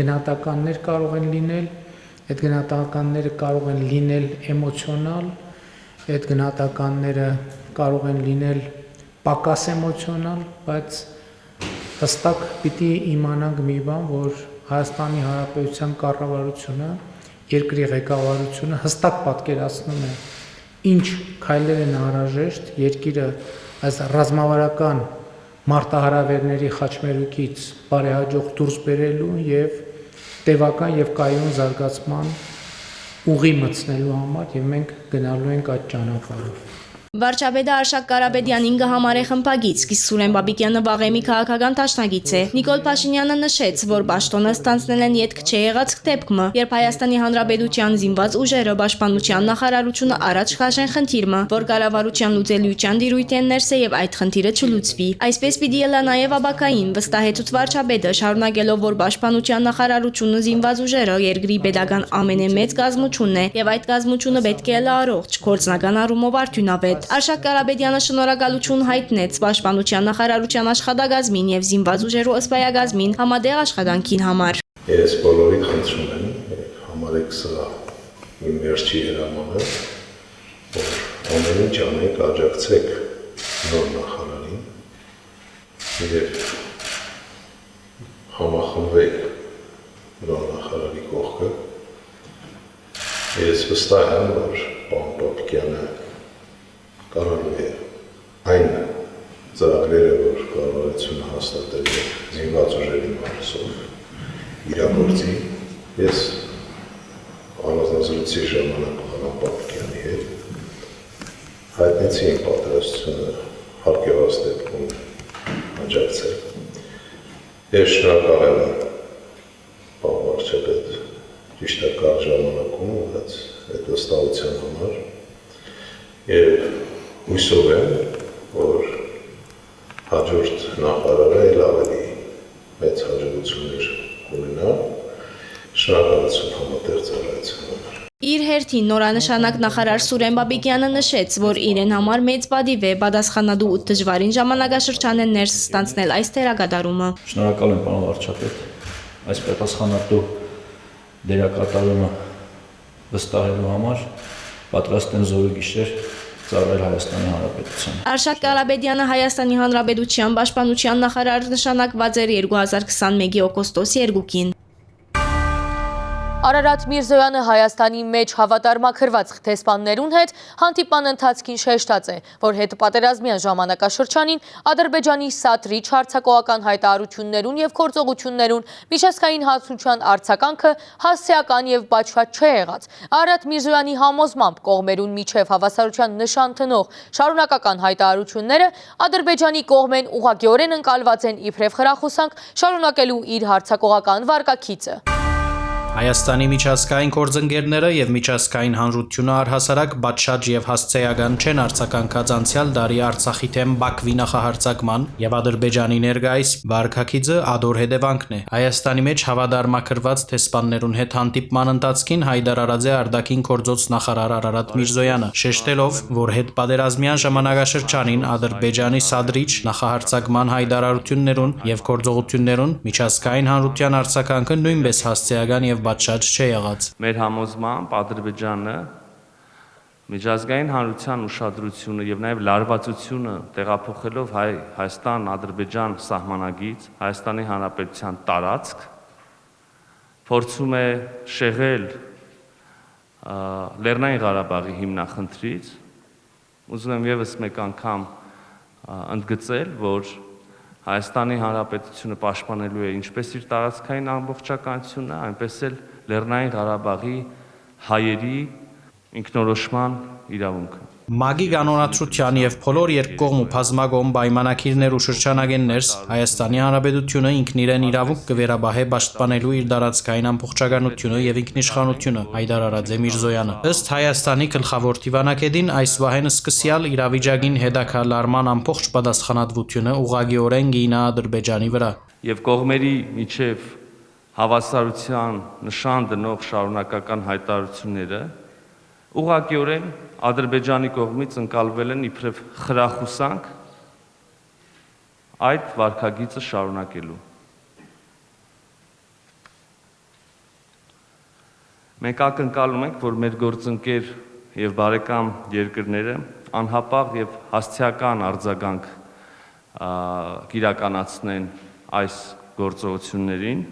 գնահատականներ կարող են լինել, այդ գնահատականները կարող են լինել էմոցիոնալ, այդ գնահատականները կարող են լինել պակաս էմոցիոնալ, բայց հստակ պիտի իմանանք մի բան, որ Հայաստանի Հանրապետության կառավարությունը, երկրի ղեկավարությունը հստակ պատկերացնում է, ինչ քայլեր են անհրաժեշտ երկիրը այս ռազմավարական մարտահրավերների խաչմերուկից բարեհաջող դուրս բերելու եւ տևական եւ կայուն զարգացման ուղի մտցնելու համար եւ մենք գնալու ենք այդ ճանապարհով։ Վարչապետը Արշակ Կարապետյանին կհամարե խմբագից, իսկ Սուրեն Բաբիկյանը վաղեմի քաղաքական դաշնակից է։ Նիկոլ Փաշինյանը նշեց, որ պաշտոնը ստանձնել են ետք չեղած դեպքը, երբ Հայաստանի Հանրապետության զինված ուժերը պաշտպանության նախարարությունը առաջ քաշեն խնդիրը, որ կառավարության լուծելիության դիրույթ են ներսե եւ այդ խնդիրը չլուծվի։ Այսպես պիտի ելա նաեւ աբակային, վստահեցուց վարչապետը, շարունակելով, որ պաշտպանության նախարարությունը զինված ուժերը երկրի pedagogan ամենամեծ գազმությունն է եւ այդ գազმությունը պետք է լա առողջ, գործնական առումով արդյունավետ։ Արշակ Կարապետյանը շնորհակալություն հայտնեց պաշտպանության նախարարության աշխատակազմին եւ զինված ուժերու ըսպայագազմին համատեղ աշխատանքին համար։ Ես բոլորիդ խնդրում եմ, համարեք սա իմ վերջի հրամանը, որ ամեն ինչ անեք, աջակցեք նոր նախարարին եւ համախմբեք նոր նախարարի կողքը։ Ես վստահ եմ, որ պարոն Բաբիկյանը կարողանում է այն ծրագրերը, որ կառավարությունը հաստատել է զինված ուժերի մասով իրագործի։ Ես անձնազրույցի ժամանակ պարոն Բաբիկյանի հետ հայտնեցի իմ պատրաստությունը հարկեված դեպքում աջակցել։ Ես շնորհակալ եմ պարոն վարչապետ ճիշտական ժամանակում ունեցած այդ վստահության համար եւ հույսով եմ, որ հաջորդ նախարարը էլ ավելի մեծ հաջողություններ կունենա, շնորհակալություն համատեղ ծառայության համար։ Իր հերթին նորանշանակ նախարար Սուրեն Բաբիկյանը նշեց, որ իրեն համար մեծ պատիվ է պատասխանատու ու դժվարին ժամանակաշրջան են ներս ստանձնել այս թերակատարումը։ Շնորհակալ եմ պարոն վարչապետ, այս պատասխանատու դերակատարումը վստահելու համար պատրաստ եմ զորու գիշեր ծառայել Հայաստանի Հանրապետությանը։ Արշակ Կարապետյանը Հայաստանի Հանրապետության պաշտպանության նախարար նշանակված էր 2021-ի օգոստոսի 2-ին։ Արարատ Միրզոյանը Հայաստանի մեջ հավատարմակրված դեսպաններուն հետ հանդիպման ընթացքին շեշտած է, որ հետպատերազմյան ժամանակաշրջանին Ադրբեջանի սատրիչ հարձակողական հայտարարություններուն եւ գործողություններուն միջազգային հանրության արձագանքը հասցեական եւ բաչված չէ եղած։ Արարատ Միրզոյանի համոզմամբ կողմերուն միջև հավասարության նշան տնող շարունակական հայտարարությունները Ադրբեջանի կողմեն ուղղակիորեն ընկալված են իբրև խրախուսանք շարունակելու իր հարձակողական վարկագիծը։ Հայաստանի միջազգային գործընկերները եւ միջազգային հանրությունը առհասարակ բացշաճ եւ հասցեական չեն արձագանքած անցյալ դարի Արցախի թեմ Բաքվի նախահարձակման եւ Ադրբեջանի ներկայիս վարկագիծը ադոր հետևանքն է։ Հայաստանի մեջ հավատարմակրված դեսպաններուն հետ հանդիպման ընթացքին Հայդար Արաձե արտաքին գործոց նախարար Արարատ Միրզոյանը շեշտելով, որ հետպատերազմյան ժամանակաշրջանին Ադրբեջանի սադրիչ նախահարձակման հայտարարություններուն եւ գործողություններուն միջազգային հանրության արձագանքը նույնպես հասցեական եւ բացշաճ չէ եղած։ Մեր համոզմամբ Ադրբեջանը միջազգային հանրության ուշադրությունը եւ նաեւ լարվածությունը տեղափոխելով Հայաստան-Ադրբեջան սահմանագից Հայաստանի Հանրապետության տարածք փորձում է շեղել Լեռնային Ղարաբաղի հիմնախնդրից։ Ուզում եմ եւս մեկ անգամ ընդգծել, որ Հայաստանի Հանրապետությունը պաշտպանելու է ինչպես իր տարածքային ամբողջականությունը, այնպես էլ Լեռնային Ղարաբաղի հայերի ինքնորոշման իրավունքը։ ՄԱԳ-ի կանոնադրության եւ բոլոր երկկողմ ու բազմակողմ պայմանագիրներ ու շրջանագեններս Հայաստանի Հանրապետությունը ինքն իրեն իրավունք կվերաբահե պաշտպանելու իր տարածքային ամբողջականությունը եւ ինքնիշխանությունը, Հայդար Արաձե Միրզոյանը։ Ըստ Հայաստանի գլխավոր դիվանագետին այս վահեն սկսյալ իրավիճակին հետաքրքրման ամբողջ պատասխանատվությունը ուղղակիորեն գինա Ադրբեջանի վրա։ Եվ կողմերի միջև հավասարության նշան դնող շարունակական հայտարարությունները ուղղակիորեն Ադրբեջանի կողմից ընկալվել են իբրև խրախուսանք այդ վարկագիծը շարունակելու։ Մենք ակնկալում ենք, որ մեր գործընկեր եւ բարեկամ երկրները անհապաղ եւ հասցեական արձագանք կիրականացնեն այս գործողություններին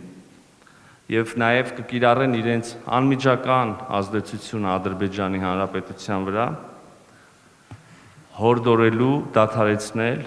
եւ նաեւ կկիրառեն իրենց անմիջական ազդեցությունը Ադրբեջանի Հանրապետության վրա հորդորելու, դադարեցնել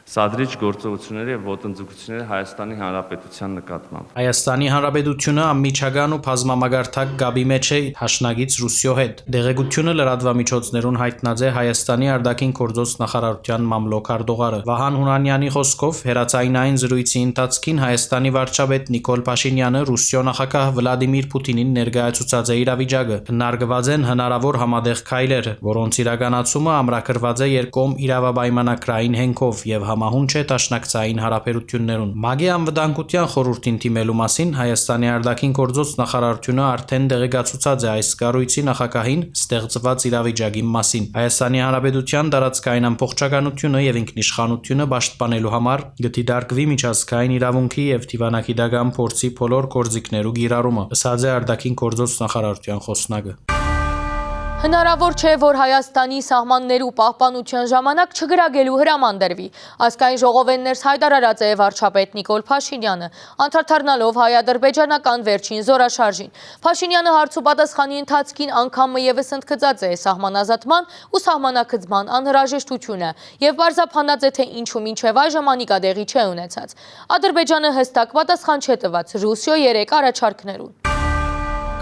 սադրիչ գործողությունները եւ ոտնձգությունները Հայաստանի Հանրապետության նկատմամբ։ Հայաստանի Հանրապետությունը անմիջական ու բազմամագարտակ գաբի մեջ է հաշնագից Ռուսիո հետ։ Դեղեցությունը լրատվամիջոցներուն հայտնած է Հայաստանի արտաքին գործոց նախարարության մամլոք արտողարը։ Վահան Հունանյանի խոսքով հերացայինային զրույցի ընթացքին Հայաստանի վարչապետ Նիկոլ Փաշինյանը Ռուսիո նախագահ Վլադիմիր Պուտինին ներկայացուցած է իրավիճակը։ Քննարկված են հնարավոր համատեղ քայլեր, որոնց իրականացումը ամրագրված է երկկողմ իրավապայմանագրային հենքով եւ համահունչ է դաշնակցային հարաբերություններուն։ ՄԱԳ-ի անվտանգության խորհրդին թիմելու մասին Հայաստանի արտաքին գործոց նախարարությունը արդեն դեղեկացուցած է այս կառույցի նախագահին ստեղծված իրավիճակի մասին։ Հայաստանի Հանրապետության տարածքային ամբողջականությունը եւ ինքնիշխանությունը պաշտպանելու համար գտիդարկվի միջազգային իրավունքի եւ դիվանագիտական փորձի բոլոր գործիքներու գիրառումը, ըսած է արտաքին գործոց նախարարության խոսնակը։ Հնարավոր չէ, որ Հայաստանի սահմաններու պահպանության ժամանակ չգրագելու հրաման դրվի։ Ազգային ժողովեն ներս հայտարարած է վարչապետ Նիկոլ Փաշինյանը, անդրադառնալով հայ-ադրբեջանական վերջին զորաշարժին։ Փաշինյանը հարցու պատասխանի ընթացքին անգամ ևս ընդգծած է սահմանազատման ու սահմանակցման անհրաժեշտությունը եւ բարձրափնած է, թե ինչու մինչեւ այժմ անիկա դեղի չէ ունեցած։ Ադրբեջանը հստակ պատասխան չէ տված Ռուսիո 3 առաջարկներուն։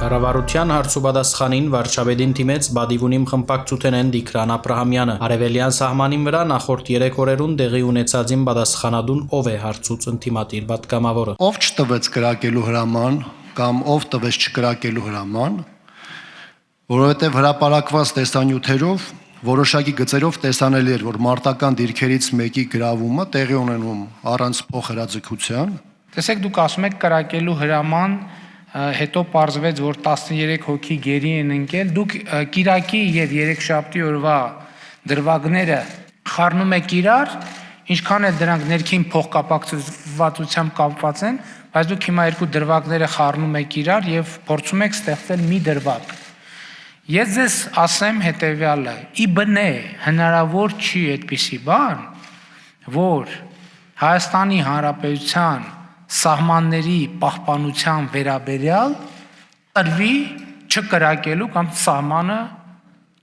Կառավարության հարցուպատասխանին վարչապետին թիմեց Բադիվունիմ խմբակցութենեն Դիկրան Աբրահամյանը։ Արևելյան սահմանին վրա նախորդ 3 օրերուն տեղի ունեցածին պատասխանադուն ով է հարցուց ընդդիմադիր պատգամավորը։ Ով չտվեց կրակելու հրաման կամ ով տվեց չկրակելու հրաման, որովհետև հրապարակված տեսանյութերով որոշակի գծերով տեսանելի էր, որ մարտական դիրքերից մեկի գրավումը տեղի ունենում առանց փոխհրաձգության։ Տեսեք, դուք ասում եք կրակելու հրաման, հետո պարզվեց, որ 13 հոգի գերի են ընկել, դուք Կիրակի եւ Երեքշաբթի օրվա դրվագները խառնում եք իրար, ինչքան էլ դրանք ներքին փոխկապակցվածությամբ կապված են, բայց դուք հիմա երկու դրվագները խառնում եք իրար եւ փորձում եք ստեղծել մի դրվագ։ Ես ձեզ ասեմ հետեւյալը. ի բնե հնարավոր չի այդպիսի բան, որ Հայաստանի Հանրապետության սահմանների պահպանության վերաբերյալ տրվի չկրակելու կամ սահմանը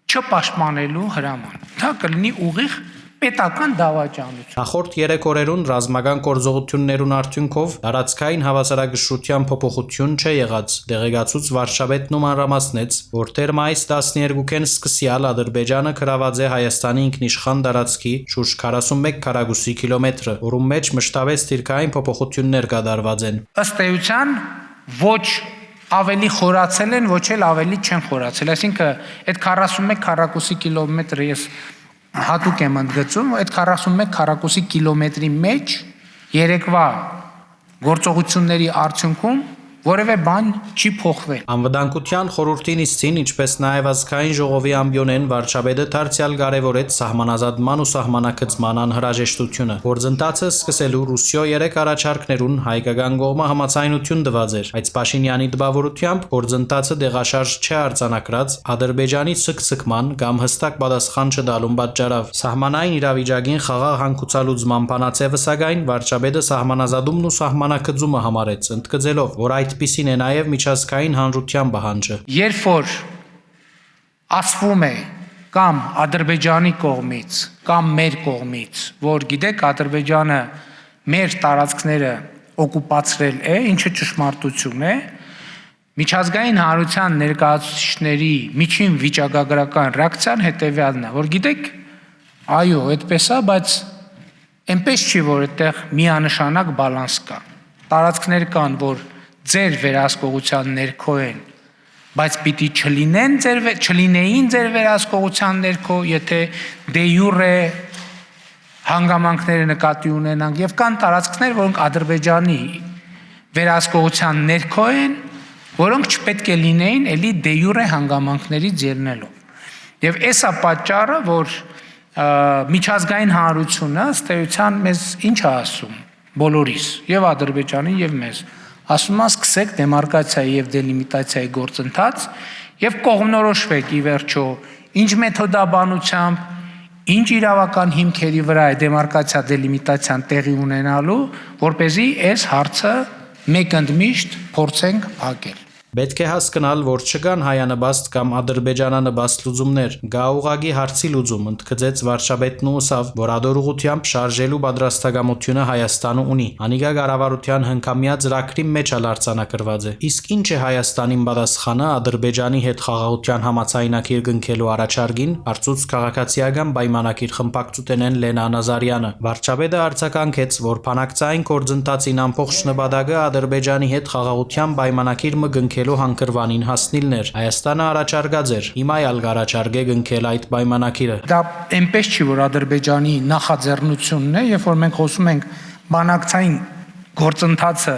չպաշտպանելու հրաման։ Դա կլինի ուղիղ պետական դավաճանություն։ Նախորդ 3 օրերուն ռազմական գործողություններուն արդյունքով տարածքային հավասարակշռության փոփոխություն չէ եղած։ Դեղեկացուց վարչապետն ու մանրամասնեց, որ դեռ մայիս 12-ին սկսյալ Ադրբեջանը գրաված է Հայաստանի ինքնիշխան տարածքի շուրջ 41 քառակուսի կիլոմետրը, որում մեջ մշտապես դիրքային փոփոխություններ կատարված են։ Ըստ էության ոչ ավելի խորացել են, ոչ էլ ավելի չեն խորացել։ Այսինքն այդ 41 քառակուսի կիլոմետրը ես հատուկ եմ ընդգծում, այդ 41 քառակուսի կիլոմետրի մեջ երեկվա գործողությունների արդյունքում որևէ բան չի փոխվել։ Անվտանգության խորհրդի նիստին, ինչպես նաև ազգային ժողովի ամբիոնեն վարչապետը դարձյալ կարևորեց սահմանազատման ու սահմանակցման անհրաժեշտությունը։ Գործընթացը սկսելու Ռուսիո 3 առաջարկներուն հայկական կողմը համաձայնություն տված էր, բայց Փաշինյանի տպավորությամբ գործընթացը դեղաշարժ չարձանագրած Ադրբեջանի ցկցկման կամ հստակ պատասխան չտալուն պատճառով սահմանային իրավիճակին խաղաղ հանգուցալուծման բանացեվը սակայն վարչապետը սահմանազատումն ու սահմանակցումը համարեց, ընդգծելով, որ այդպիսին է նաև միջազգային հանրության պահանջը։ Երբ որ ասվում է կամ Ադրբեջանի կողմից, կամ մեր կողմից, որ գիտեք Ադրբեջանը մեր տարածքները օկուպացրել է, ինչը ճշմարտություն է, միջազգային հանրության ներկայացուցիչների միջին վիճակագրական ռեակցիան հետևյալն է, որ գիտեք, այո, այդպես է, բայց այնպես չի, որ այդտեղ միանշանակ բալանս կա։ Տարածքներ կան, որ ձեր վերահսկողության ներքո են, բայց պիտի չլինեին ձեր վերահսկողության ներքո, եթե դե յուրե հանգամանքները նկատի ունենանք, եւ կան տարածքներ, որոնք Ադրբեջանի վերահսկողության ներքո են, որոնք չպետք է լինեին էլի դե յուրե հանգամանքներից ելնելով։ Եվ էսա պատճառը, որ միջազգային հանրությունը ըստ էության մեզ ինչ է ասում, բոլորիս, եւ Ադրբեջանի, եւ մեզ, ասում է սկսեք դեմարկացիայի եւ դելիմիտացիայի գործընթաց եւ կողմնորոշվեք ի վերջո ինչ մեթոդաբանությամբ, ինչ իրավական հիմքերի վրա է դեմարկացիա դելիմիտացիան տեղի ունենալու, որպեսզի այս հարցը մեկ ընդմիշտ փորձենք փակել։ Պետք է հասկանալ, որ չկան հայանպաստ կամ ադրբեջանանպաստ լուծումներ։ Գա ուղղակի հարցի լուծում, ընդգծեց վարչապետն ու ուսավ, որ ադորուղությամբ շարժելու պատրաստակամությունը Հայաստանը ունի։ Անիկա կառավարության հնկամյա ծրագրի մեջ ալարցանակրված է։ Իսկ ինչ է Հայաստանին պատասխանը Ադրբեջանի հետ խաղաղության համաձայնագիր կնքելու առաջարկին, հարցուց քաղաքացիական պայմանագիր խմբակցութենեն Լենա Նազարյանը։ Վարչապետը արձագանքեց, որ բանակցային գործընթացին ամբողջ նպատակը Ադրբեջանի հետ խաղաղության պայմանագիր մը գնքելու հանգրվանին հասնիլներ։ Հայաստանը առաջարկած էր, հիմա էլ կառաջարկե գնքել այդ պայմանագիրը։ Դա այնպես չի, որ Ադրբեջանի նախաձեռնությունն է, երբ որ մենք խոսում ենք բանակցային գործընթացը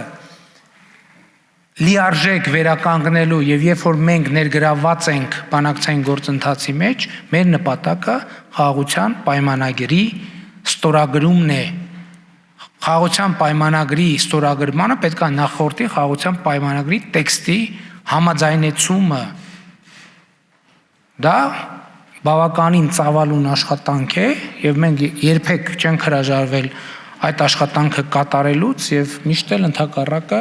լիարժեք վերականգնելու եւ երբ որ մենք ներգրավված ենք բանակցային գործընթացի մեջ, մեր նպատակը խաղաղության պայմանագրի ստորագրումն է։ Խաղաղության պայմանագրի ստորագրմանը պետք է նախորդի խաղաղության պայմանագրի տեքստի համաձայնեցումը։ Դա բավականին ծավալուն աշխատանք է եւ մենք երբեք չենք հրաժարվել այդ աշխատանքը կատարելուց եւ միշտ էլ ընդհակառակը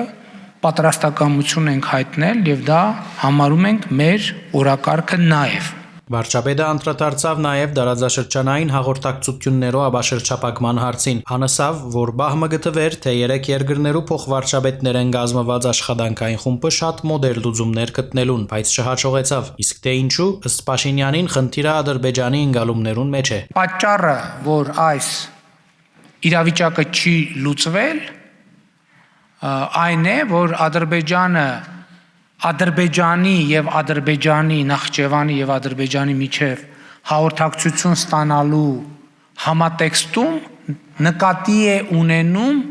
պատրաստակամություն ենք հայտնել եւ դա համարում ենք մեր օրակարգը նաեւ։ Վարչապետը անդրադարձավ նաև դարաձաշրջանային հաղորդակցություններով աբաշրջապակման հարցին։ Անասավ, որ բահմը գտվեր, թե 3 երկրներու փոխվարչապետներեն կազմված աշխատանքային խումբը շատ մոդեռ լուծումներ գտնելուն, բայց չհաջողեցավ։ Իսկ թե ինչու, ըստ Փաշինյանին, խնդիրը Ադրբեջանի ընկալումներուն մեջ է։ Պատճառը, որ այս իրավիճակը չի լուծվել, այն է, որ Ադրբեջանի եւ Ադրբեջանի Նախճեվանի եւ Ադրբեջանի միջև հաղորդակցություն ստանալու համատեքստում նկատի է ունենում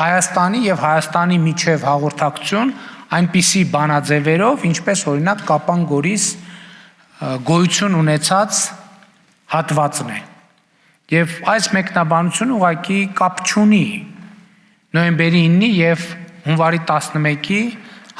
Հայաստանի եւ Հայաստանի միջև հաղորդակցություն այնպիսի բանաձևերով, ինչպես օրինակ Կապան-Գորիս գոյություն ունեցած հատվածն է։ Եվ այս մեկնաբանությունը ուղղակի կապ չունի նոյեմբերի 9-ի եւ հունվարի 11-ի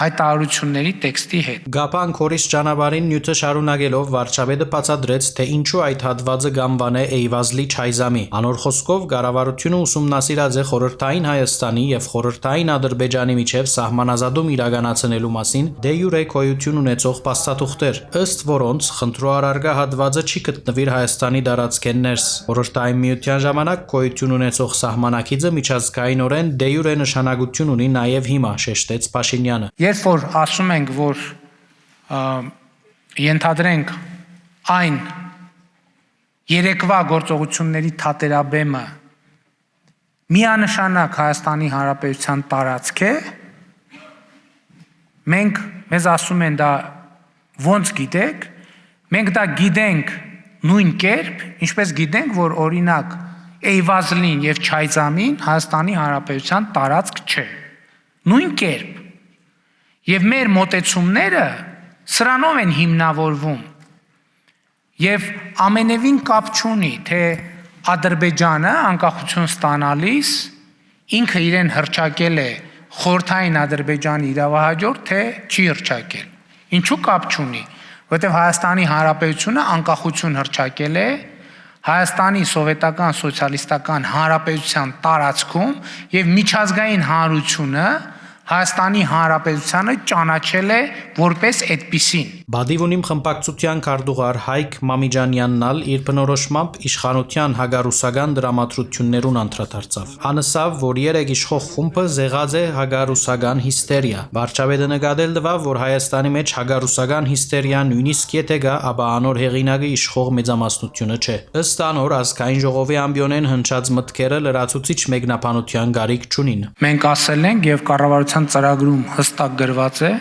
հայտարարությունների տեքստի հետ։ Գապան-Գորիս ճանապարհին նյութը շարունակելով վարչապետը բացատրեց, թե ինչու այդ հատվածը գանվան է Էյվազլի Չայզամի։ Անոր խոսքով կառավարությունը ուսումնասիրած է խորհրդային Հայաստանի եւ խորհրդային Ադրբեջանի միջև սահմանազատում իրականացնելու մասին դե յուրե գոյություն ունեցող փաստաթուղթեր, ըստ որոնց խնդրու առարկա հատվածը չի գտնվիր Հայաստանի տարածքեն ներս։ Խորհրդային միության ժամանակ գոյություն ունեցող սահմանակիցը միջազգայինորեն դե յուրե նշանակություն ունի նաեւ հիմա, շեշտեց Փաշինյանը։ Երբ որ ասում ենք, որ ենթադրենք այն երեկվա գործողությունների թատերաբեմը միանշանակ Հայաստանի Հանրապետության տարածք է, մեզ ասում են դա ոնց գիտեք, մենք դա գիտենք նույն կերպ, ինչպես գիտենք, որ օրինակ Էյվազլին եւ Չայզամին Հայաստանի Հանրապետության տարածք չէ։ Նույն կերպ Եվ մեր մոտեցումները սրանով են հիմնավորվում եւ ամենևին կապ չունի, թե Ադրբեջանը անկախություն ստանալիս ինքը իրեն հռչակել է խորհրդային Ադրբեջանի իրավահաջորդ, թե չի հռչակել։ Ինչու կապ չունի, որովհետեւ Հայաստանի Հանրապետությունը անկախություն հռչակել է Հայաստանի Սովետական Սոցիալիստական Հանրապետության տարածքում եւ միջազգային հանրությունը Հայաստանի Հանրապետությանը ճանաչել է որպես այդպիսին։ Բադիվունիմ խմբակցության քարտուղար Հայկ Մամիջանյանն իր բնորոշմամբ իշխանության հագարուսական դրամատրություններուն անդրադարձավ։ Անսավ, որ երեք իշխող խումբը զեղած է հագարուսական հիստերիա։ Վարչապետը նկատել տվավ, որ Հայաստանի մեջ հագարուսական հիստերիա նույնիսկ եթե գա, ապա անոր հեղինակը իշխող մեծամասնությունը չէ։ Ըստ անոր ազգային ժողովի ամբիոնեն հնչած մտքերը լրացուցիչ մեկնաբանության գարիք չունին։ Մենք ասել ենք եւ կառավարության ծրագրում հստակ գրված է,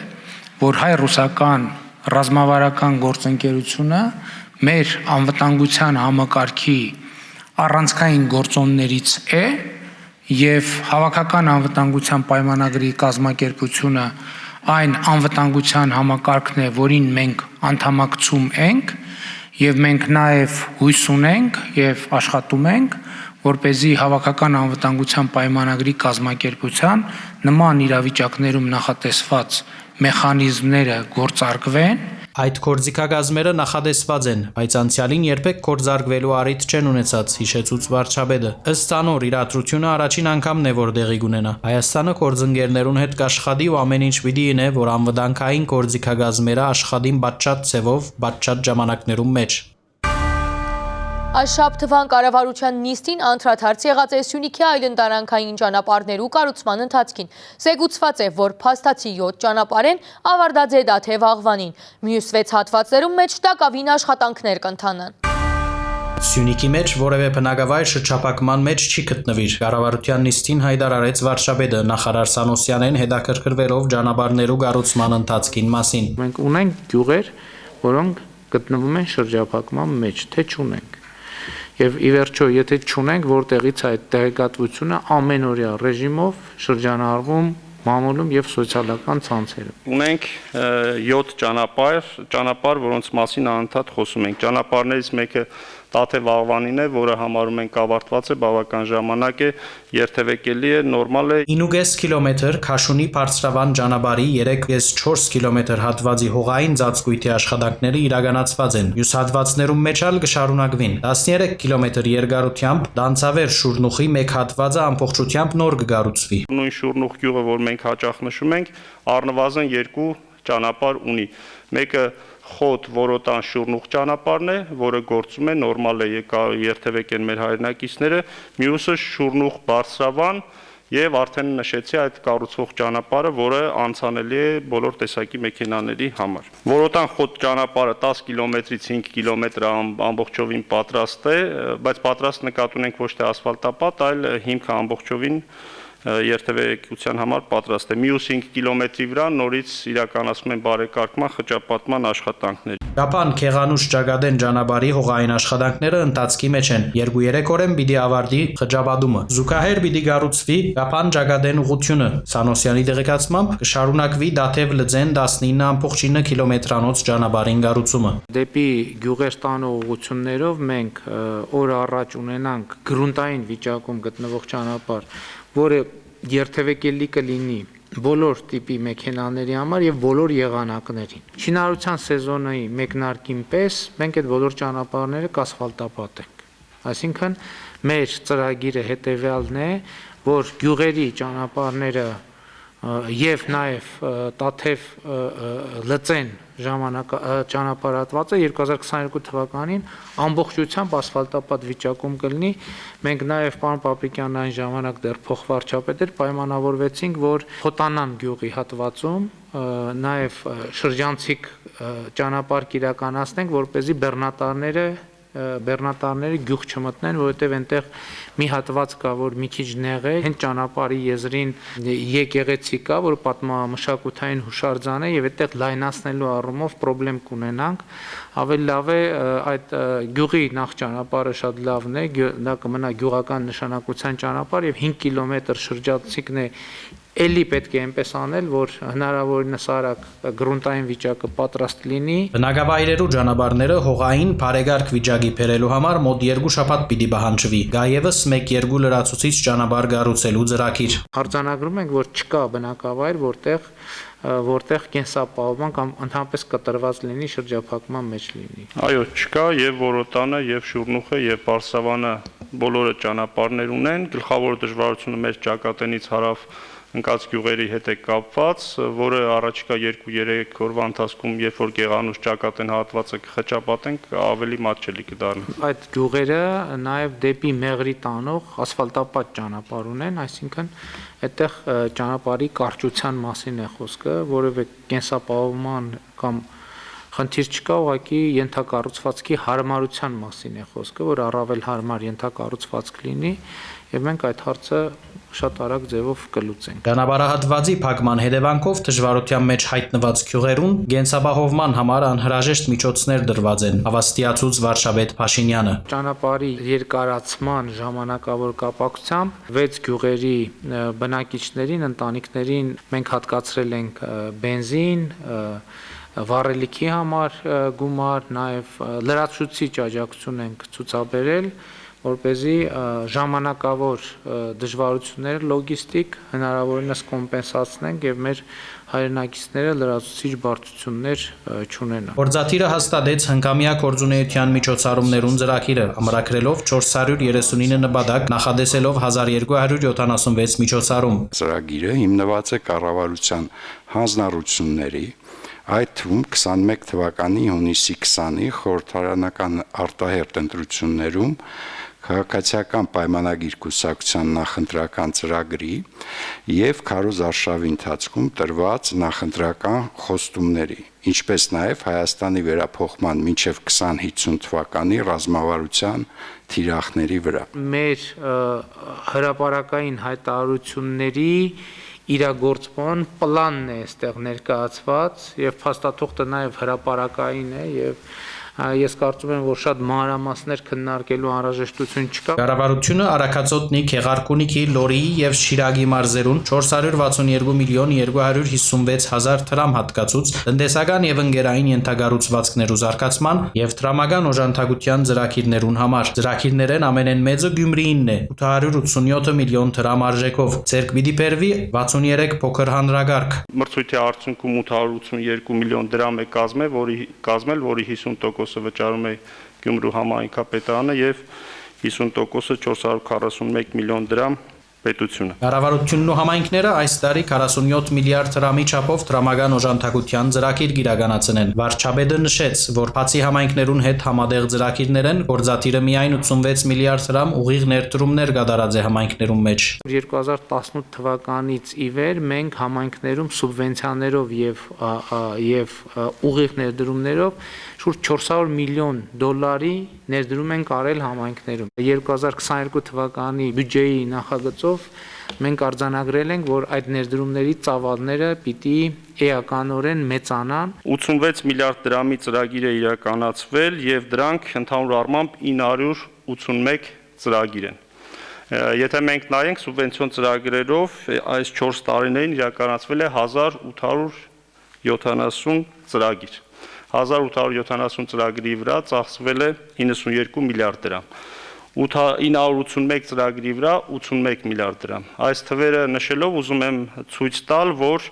որ հայ-ռուսական ռազմավարական գործընկերությունը մեր անվտանգության համակարգի առանցքային գործոններից է եւ հավաքական անվտանգության պայմանագրի կազմակերպությունը այն անվտանգության համակարգն է, որին մենք անդամակցում ենք եւ մենք նաեւ հույս ունենք եւ աշխատում ենք, որպեսզի հավաքական անվտանգության պայմանագրի կազմակերպության նման իրավիճակներում նախատեսված մեխանիզմները գործարկվեն Այդ կորձիկագազմերը նախադեсված են, բայց անցյալին երբեք կորձարկվելու առիթ չեն ունեցած, հիշեցուց վարչապետը։ Ըստ անոր իրադրությունը առաջին անգամն է, որ տեղի կունենա։ Հայաստանը կորձընկերներուն հետ կաշխատի ու ամեն ինչ պիտի ինե, որ անվտանգային կորձիկագազմերը աշխատին բաճճատ ցևով, բաճճատ ժամանակներում մեջ։ Այս շաբթվան կառավարության նիստին անդրադարձ եղած է Սյունիքի այլընտրանքային ճանապարհներու կառուցման ընթացքին։ Զեկուցված է, որ փաստացի 7 ճանապարհեն ավարտած է դաթե վաղվանին։ Մյուս 6 հատվածներում մեջ տակավին աշխատանքներ կընթանան։ Սյունիքի մեջ որևէ բնակավայր շրջափակման մեջ չի գտնվիր։ Կառավարության նիստին հայտարարեց վարչապետը նախարար Սանոսյանեն հետաքրքրվելով ճանապարհներու կառուցման ընթացքին մասին։ Մենք ունենք գյուղեր, որոնք գտնվում են շրջափակման մեջ, թե չունենք։ Եվ ի վերջո, եթե չունենք, որտեղից այդ տեղեկատվությունը ամենօրյա ռեժիմով շրջանառվում մամուլում եւ սոցիալական ցանցերում։ Ունենք 7 ճանապարհ, որոնց մասին անընդհատ խոսում ենք։ Ճանապարհներից մեկը Տաթե Վաղվանին է, որը համարում ենք ավարտված է, բավական ժամանակ է, երթևեկելի է, նորմալ է։ 9.5 կիլոմետր Քաշունի Բարձրավան ճանապարհի 3.4 կիլոմետր հատվածի հողային ծածկույթի աշխատանքները իրականացված են։ Մյուս հատվածներում մեջալ կշարունակվին։ 13 կիլոմետր երկարությամբ Դանցավեր Շուրնուխի մեկ հատվածը ամբողջությամբ նոր կկառուցվի։ Նույն Շուրնուխ գյուղը, որ մենք հաճախ նշում ենք, առնվազն 2 ճանապարհ ունի։ Մեկը Խոտ Որոտան Շուրնուխ ճանապարհն է, որը գործում է, նորմալ է, երթևեկել են մեր հայրենակիցները, մյուսը Շուրնուխ Բարձրավան եւ արդեն նշեցի այդ կառուցվող ճանապարհը, որը անցանելի է բոլոր տեսակի մեքենաների համար։ Որոտան Խոտ ճանապարհը 10 կիլոմետրից 5 կիլոմետր ամբողջովին պատրաստ է, բայց պատրաստ նկատի ունենք ոչ թե ասֆալտապատ, այլ հիմքը ամբողջովին երթևեկության համար պատրաստ է։ Մյուս 5 կիլոմետրի վրա նորից իրականացում են բարեկարգման խճապատման աշխատանքներ։ Կապան Քեղանուշ Ճագադեն ճանապարհի հողային աշխատանքները ընթացքի մեջ են։ 2-3 օրեն պիտի ավարտի խճապատումը։ Զուգահեռ պիտի կառուցվի Կապան Ճագադեն ուղղությունը։ Սանոսյանի տեղեկացմամբ կշարունակվի Դաթև Լծեն 19.9 կիլոմետրանոց ճանապարհին կառուցումը։ Դեպի գյուղեր տանող ուղղություններով մենք օր առաջ ունենանք գրունտային վիճակում գտնվող ճանապարհ, որը երթևեկելի կլինի բոլոր տիպի մեքենաների համար եւ բոլոր եղանակներին։ Շինարարության սեզոնի մեկնարկին պես մենք այդ բոլոր ճանապարհները կասֆալտապատենք։ Այսինքն մեր ծրագիրը հետեւյալն է, որ գյուղերի ճանապարհները եւ նաեւ Տաթև Լծեն ճանապարհատվածը 2022 թվականին ամբողջությամբ ասֆալտապատ վիճակում կլինի։ Մենք նաեւ պարոն Պապիկյանն այն ժամանակ դեռ փոխվարչապետ էր, պայմանավորվեցինք, որ Խոտանան գյուղի հատվածում նաեւ շրջանցիկ ճանապարհ կիրականացնենք, որպեսզի բեռնատարները գյուղ չմտնեն, որովհետև այնտեղ մի հատված կա, որ մի քիչ նեղ է, հենց ճանապարհի եզրին եկեղեցի կա, որ պատմամշակութային հուշարձան է եւ այդտեղ լայնացնելու առումով խնդրեմ կունենանք։ Ավելի լավ է այդ գյուղի նախ ճանապարհը շատ լավն է, դա կմնա գյուղական նշանակության ճանապարհ եւ 5 կիլոմետր շրջանցիկն է Էլի պետք է այնպես անել, որ հնարավորինս արագ գրունտային վիճակը պատրաստ լինի։ Բնակավայրերու ճանապարհները հողային բարեկարգ վիճակի բերելու համար մոտ 2 շաբաթ պիտի պահանջվի։ Գա եւս 1-2 լրացուցիչ ճանապարհ կառուցելու ծրագիր։ Արձանագրում ենք, որ չկա բնակավայր, որտեղ կենսապահովման կամ ընդհանրապես կտրված լինի, շրջափակման մեջ լինի։ Այո, չկա եւ Որոտանը եւ Շուրնուխը եւ Բարսավանը բոլորը ճանապարհներ ունեն։ Գլխավոր դժվարությունը մեր ճակատենից հարավ ընկած գյուղերի հետ է կապված, որը առաջիկա 2-3 օրվա ընթացքում, երբ որ Գեղանուշ ճակատեն հատվածը կխճապատենք, ավելի մատչելի կդառնա։ Այդ գյուղերը նաև դեպի Մեղրի տանող ասֆալտապատ ճանապարհ ունեն, այսինքն այդտեղ ճանապարհի կարճության մասին է խոսքը, որևէ կենսապահովման կամ խնդիր չկա, ուղղակի ենթակառուցվածքի հարմարության մասին է խոսքը, որ առավել հարմար ենթակառուցվածք լինի, եւ մենք այդ հարցը շատ արագ ձևով կլուծենք։ Ճանապարհահատվածի փակման հետևանքով դժվարության մեջ հայտնված գյուղերուն կենսապահովման համար անհրաժեշտ միջոցներ դրված են, հավաստիացուց վարչապետ Փաշինյանը։ Ճանապարհի երկարացման ժամանակավոր կապակցությամբ 6 գյուղերի բնակիչներին, ընտանիքներին մենք հատկացրել ենք բենզին, վառելիքի համար գումար, նաև լրացուցիչ աջակցություն ենք ցուցաբերել, որպեսզի ժամանակավոր դժվարությունները լոգիստիկ հնարավորինս կոմպենսացնենք եւ մեր հայրենակիցները լրացուցիչ բարդություններ չունենան։ Գործադիրը հաստատեց հնգամյա գործունեության միջոցառումներուն ծրագիրը, ամրագրելով 439 նպատակ, նախադեсելով 1276 միջոցառում։ Ծրագիրը հիմնված է կառավարության հանձնառությունների, այդ թվում 21 թվականի հունիսի 20-ի խորհրդարանական արտահերտ ընտրություններում քաղաքացիական պայմանագիր կուսակցության նախընտրական ծրագրի եւ քարոզ արշավի ընթացքում տրված նախընտրական խոստումների, ինչպես նաեւ Հայաստանի վերափոխման մինչեւ 2050 թվականի ռազմավարության թիրախների վրա։ Մեր հրապարակային հայտարարությունների իրագործման պլանն է այստեղ ներկայացված եւ փաստաթուղթը նաեւ հրապարակային է եւ ես կարծում եմ, որ շատ մանրամասներ քննարկելու անհրաժեշտություն չկա։ Կառավարությունը Արաքածոտնի, Քեղարքունիքի, Լորիի եւ Շիրագի մարզերուն 462 միլիոն 256 հազար դրամ հատկացուց տնտեսական եւ ընկերային ենթագառուցվածքներու զարգացման եւ տրամական օժանդակության ծրագիրներուն համար։ Ծրագիրներեն ամենեն մեծը Գյումրիինն է 887 միլիոն դրամ արժեքով։ Ձերկ պիտի բերվի 63 փոքր հանրագարկ։ Մրցույթի արդյունքում 882 միլիոն դրամ է կազմել, որի 50% վճարում է Գյումրու համայնքապետարանը եւ 50%-ը 441 միլիոն դրամ պետությունը։ Կառավարությունն ու համայնքները այս տարի 47 միլիարդ դրամի չափով տրամական օժանդակության ծրագիր կիրականացնեն։ Վարչապետը նշեց, որ բացի համայնքներուն հետ համատեղ ծրագիրներեն գործադիրը միայն 86 միլիարդ դրամ ուղիղ ներդրումներ կատարած է համայնքներուն մեջ։ 2018 թվականից ի վեր մենք համայնքներում սուբվենցիաներով եւ ուղիղ ներդրումներով շուրջ 400 միլիոն դոլարի ներդրում են կարել համայնքներում։ 2022 թվականի բյուջեի նախագծով մենք արձանագրել ենք, որ այդ ներդրումների ծավալները պիտի էականորեն մեծանան։ 86 միլիարդ դրամի ծրագիր է իրականացվել եւ դրանք ընդհանուր առմամբ 981 ծրագիր են։ Եթե մենք նայենք սուբվենցիոն ծրագրերով այս 4 տարիներին իրականացվել է 1870 ծրագիր։ 1870 ծրագրի վրա ծախսվել է 92 միլիարդ դրամ։ 981 ծրագրի վրա 81 միլիարդ դրամ։ Այս թվերը նշելով ուզում եմ ցույց տալ, որ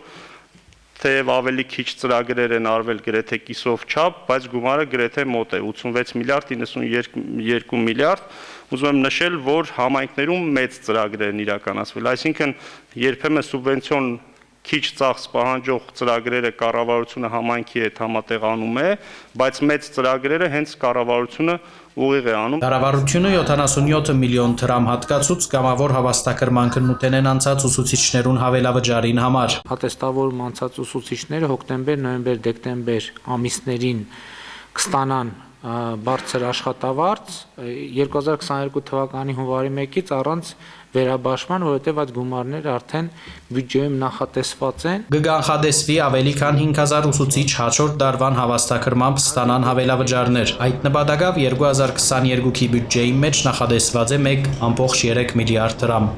թեև ավելի քիչ ծրագրեր են արվել գրեթե կիսով չափ, բայց գումարը գրեթե մոտ է 86 միլիարդ 92 միլիարդ։ Ուզում եմ նշել, որ համայնքներում մեծ ծրագրեր են իրականացվել, այսինքն երբեմն սուբվենցիոն քիչ ծախս պահանջող ծրագրերը կառավարությունը համայնքի հետ համատեղանում է, բայց մեծ ծրագրերը հենց կառավարությունը ուղիղ է անում։ Կառավարությունը 77 միլիոն դրամ հատկացուց կամավոր հավաստագրման քննութեն անցած ուսուցիչներուն հավելավճարին համար։ Հատեստավորում անցած ուսուցիչները հոկտեմբեր, նոյեմբեր, դեկտեմբեր ամիսներին կստանան բարձր աշխատավարձ 2022 թվականի հունվարի 1-ից առանց վերաբաշխման, որովհետև այդ գումարները արդեն բյուջեում նախատեսված են։ Կգանխադեսվի ավելի քան 5000 ուսուցիչ հաջորդ տարվան հավաստագրմամբ ստանան հավելավճարներ։ Այդ նպատակով 2022-ի բյուջեի մեջ նախադեսված է 1.3 միլիարդ դրամ։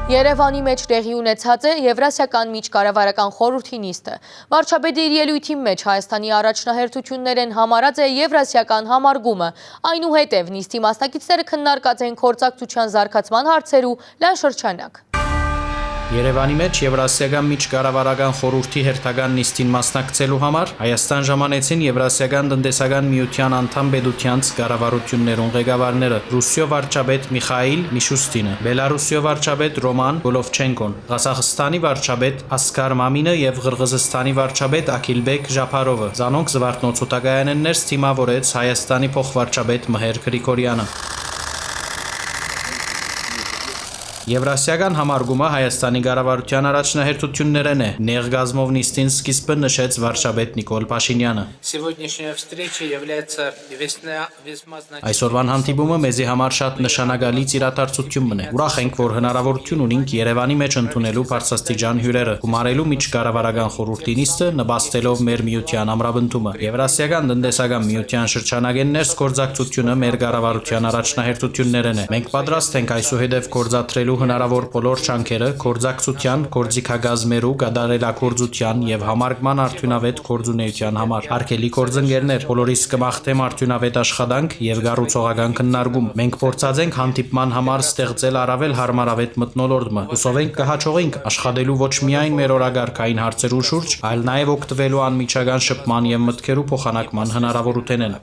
Երևանի մեջ տեղի ունեցած է Եվրասիական միջկառավարական խորհրդի նիստը։ Վարչապետը իր ելույթի մեջ Հայաստանի առաջնահերթություններեն համարած է Եվրասիական համարգումը։ Այնուհետև նիստի մասնակիցները քննարկած են գործակցության զարգացման հարցեր ու լայն շրջանակ։ Երևանի մեջ Եվրասիական միջկառավարական խորհրդի հերթական նիստին մասնակցելու համար Հայաստան ժամանեցին Եվրասիական տնտեսական միության անդամ պետությանց կառավարություններուն ղեկավարները Ռուսիո վարչապետ Միխայիլ Միշուստինը, Բելարուսիո վարչապետ Ռոման Գոլովչենկոն, Ղազախստանի վարչապետ Ասկար Մամինը եւ Ղրղզստանի վարչապետ Աքիլբեկ Ժափարովը։ Զանոնք զվարթնոցուտագայաններս թիմավորեց Հայաստանի փոխվարչապետ Մհեր Գրիգորյանը։ Եվրասիական համարգումը Հայաստանի կառավարության առաջնահերթություններն է, նեղ գազմով նիստին սկիզբը նշեց վարչապետ Նիկոլ Փաշինյանը։ Այսօրվան հանդիպումը մեզի համար շատ նշանակալից իրադարձություն մնե։ Ուրախ ենք, որ հնարավորություն ունենք Երևանի մեջ ընդունելու բարձրաստիճան հյուրերը, գումարելու միջկառավարական խորհրդի նիստը, նպաստելով մեր միության ամրապնդումը։ Եվրասիական տնտեսական միության շրջանագեն ներս գործակցությունը մեր կառավարության առաջնահերթություններն է։ Մենք պատրաստ ենք այսուհետև գործադրելու կատարելու հնարավոր բոլոր ջանքերը կորձակցության, կորձիքագազմերու, գադարելակորձության եւ համարգման արդյունավետ կորձունեության համար։ Արգելի կորձընկերներ, բոլորիս կմաղթեմ արդյունավետ աշխատանք եւ գառուցողական քննարկում։ Մենք փորձած ենք հանդիպման համար ստեղծել առավել հարմարավետ մթնոլորտը։ Հուսով ենք կհաջողենք աշխատելու ոչ միայն մեր օրագարկային հարցերու շուրջ, այլ նաեւ օգտվելու անմիջական շփման եւ մտքերու փոխանակման հնարավորությունեն։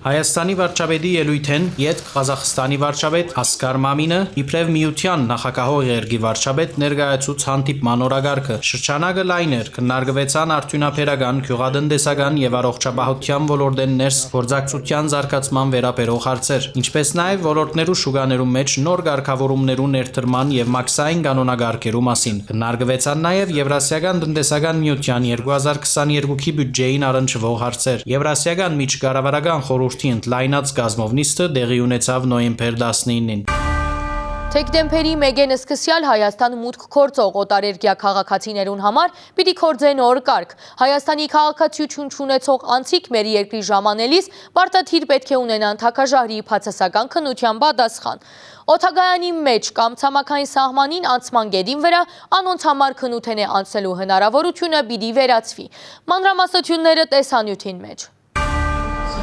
Հայաստանի վարչապետի ելույթեն յետք Ղազախստանի վարչապետ Ասկար Մամինը իբրև միության նախագահող երկրի վարչապետ ներկայացուց հանդիպման օրագարկը։ Շրջանակը լայն էր, քննարկվեցան արդյունաբերական, գյուղատնտեսական եւ առողջապահության ոլորտեն ներս գործակցության զարգացման վերաբերող հարցեր, ինչպես նաեւ ոլորտներու շուկաներու մեջ նոր ղեկավարումներու ներդրման եւ մաքսային կանոնագարկերու մասին։ Քննարկվեցան նաեւ Եվրասիական տնտեսական միության 2022-ի բյուջեին առնչվող հարցեր։ Եվրասիական միջկառավարական խորհրդի ընդլայնած գազմով նիստը տեղի ունեցավ նոյեմբեր 19-ին։ Թեկդեմպերի մեգեն սկսյալ Հայաստան մուտք կործող օտարերկյա քաղաքացիներուն համար պիտի կործեն նոր կարգ։ Հայաստանի քաղաքացիություն չունեցող անցիկ մեր երկրի ժամանելիս պարտադիր պետք է ունենան թագաժահրի բացասական քննության պատասխան։ Օթագայանի մեջ կամ ցամաքային սահմանին անցման գեդին վրա անոնց համար քննութեն է անցնելու հնարավորությունը պիտի վերացվի։ Մանրամասնությունները տեսանյութին մեջ։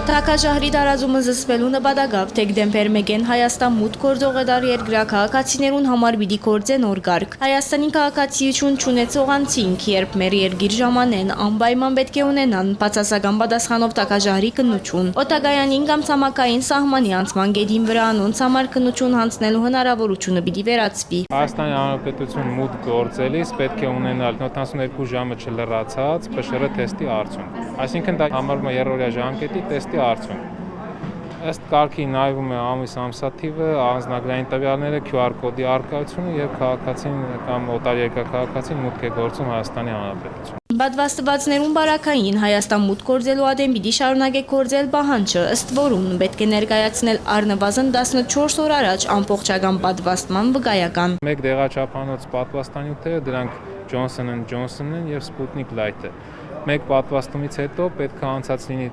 Թագաժահրի տարածումը զսպելու նպատակով թեկդեմպեր մեգեն Հայաստան մուտք գործող դար երկրյա քաղաքացիներուն համար պիտի կործեն նոր կարգ։ Հայաստանի քաղաքացիություն չունեցող անցինք, երբ մեր երկիր ժամանեն, անպայման պետք է ունենան բացասական պատասխանով թագաժահրի քննություն։ Օտագայանին կամ ցամաքային սահմանի անցման գեդին վրա անոնց համար քննություն հանձնելու հնարավորությունը պիտի վերացվի։ Հայաստանի Հանրապետություն մուտք գործելիս պետք է ունենալ 72 ժամը չլրացած ՊՇՌ թեստի արդյունք։ Այսինքն դա համարվում է երրորդյա ժամկետի տեստի արդյունք։ Ըստ կարգի նայվում է ամիս ամսաթիվը, անձնագրային տվյալները, QR կոդի առկայությունը եւ քաղաքացին կամ օտարերկրյա քաղաքացին մուտք է գործում Հայաստանի Հանրապետություն։ Պատվաստվածներուն բարակային Հայաստան մուտք գործելու ադեմ պիտի շարունակե գործել պահանջը, ըստ որուն պետք է ներկայացնել առնվազն 14 օր առաջ ամբողջական պատվաստման վկայական։ Մեկ դեղաչափանոց պատվաստանյութերը դրանք Johnson & Johnson-ն են եւ Sputnik Light-ը։ Մեկ պատվաստումից հետո պետք է անցած լինի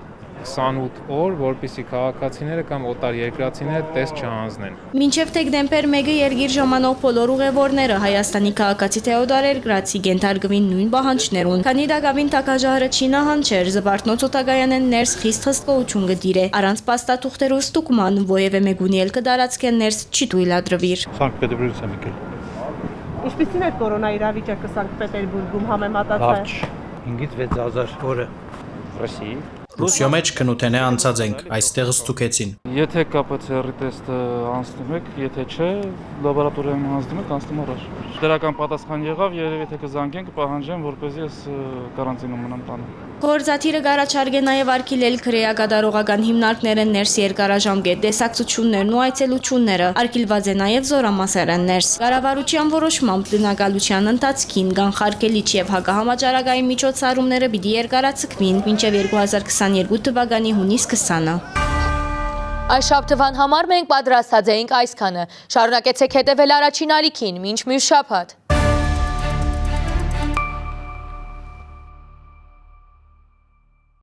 28 օր, որպեսզի քաղաքացիները կամ օտար երկրացիները տեստ չհանձնեն։ Մինչև թեկդեմպեր 1-ը երկիր ժամանող բոլոր ուղևորները Հայաստանի քաղաքացի թե օտար երկրացի կենթարկվին նույն պահանջներուն։ Քանի դակավին թագաժահրը չի նահանջեր, զվարթնոց օտագայանեն ներս խիստ հսկողություն կդիրե։ Առանց պաստաթուղթերու ստուգման որևէ մեկունի էլ կդարածքեն ներս չի թույլատրվիր։ Սանկտ Պետերբուրգից եմ եկել։ Ինչպիսին է կորոնա իրավիճակը Սանկտ Պետերբուրգում համեմատած։ 5-ից 6000 օրը Ռուսիայի Ռուսիո մեջ քնութեն է անցած ենք, այստեղ ստուգեցին։ Եթե կա PCR տեստը անցնում եք, եթե չէ, լաբորատորիայում անցնում եք, անցնում առաջ։ Դրական պատասխան եղավ, երևի թե կզանգեն, կպահանջեն, որպեսզի ես կարանտինում մնամ տանը։ Գործադիրը գարաչարգե նաև արգելել քրեակատարողական հիմնարկները ներս երկարաժամկետ տեսակցություններն ու այցելությունները, արգելված է նաև զորամասերն ներս։ Կառավարության որոշմամբ դնակալության ընթացքին կանխարգելիչ եւ հակահամաճարակային միջոցառումները պիտի երկարացկվին մինչև 2022 թվականի հունիս 20-ը։ Այս շաբթվան համար մենք պատրաստած էինք այսքանը։ Շարունակեցեք հետևել առաջին ալիքին, մինչ մյուս շաբաթ։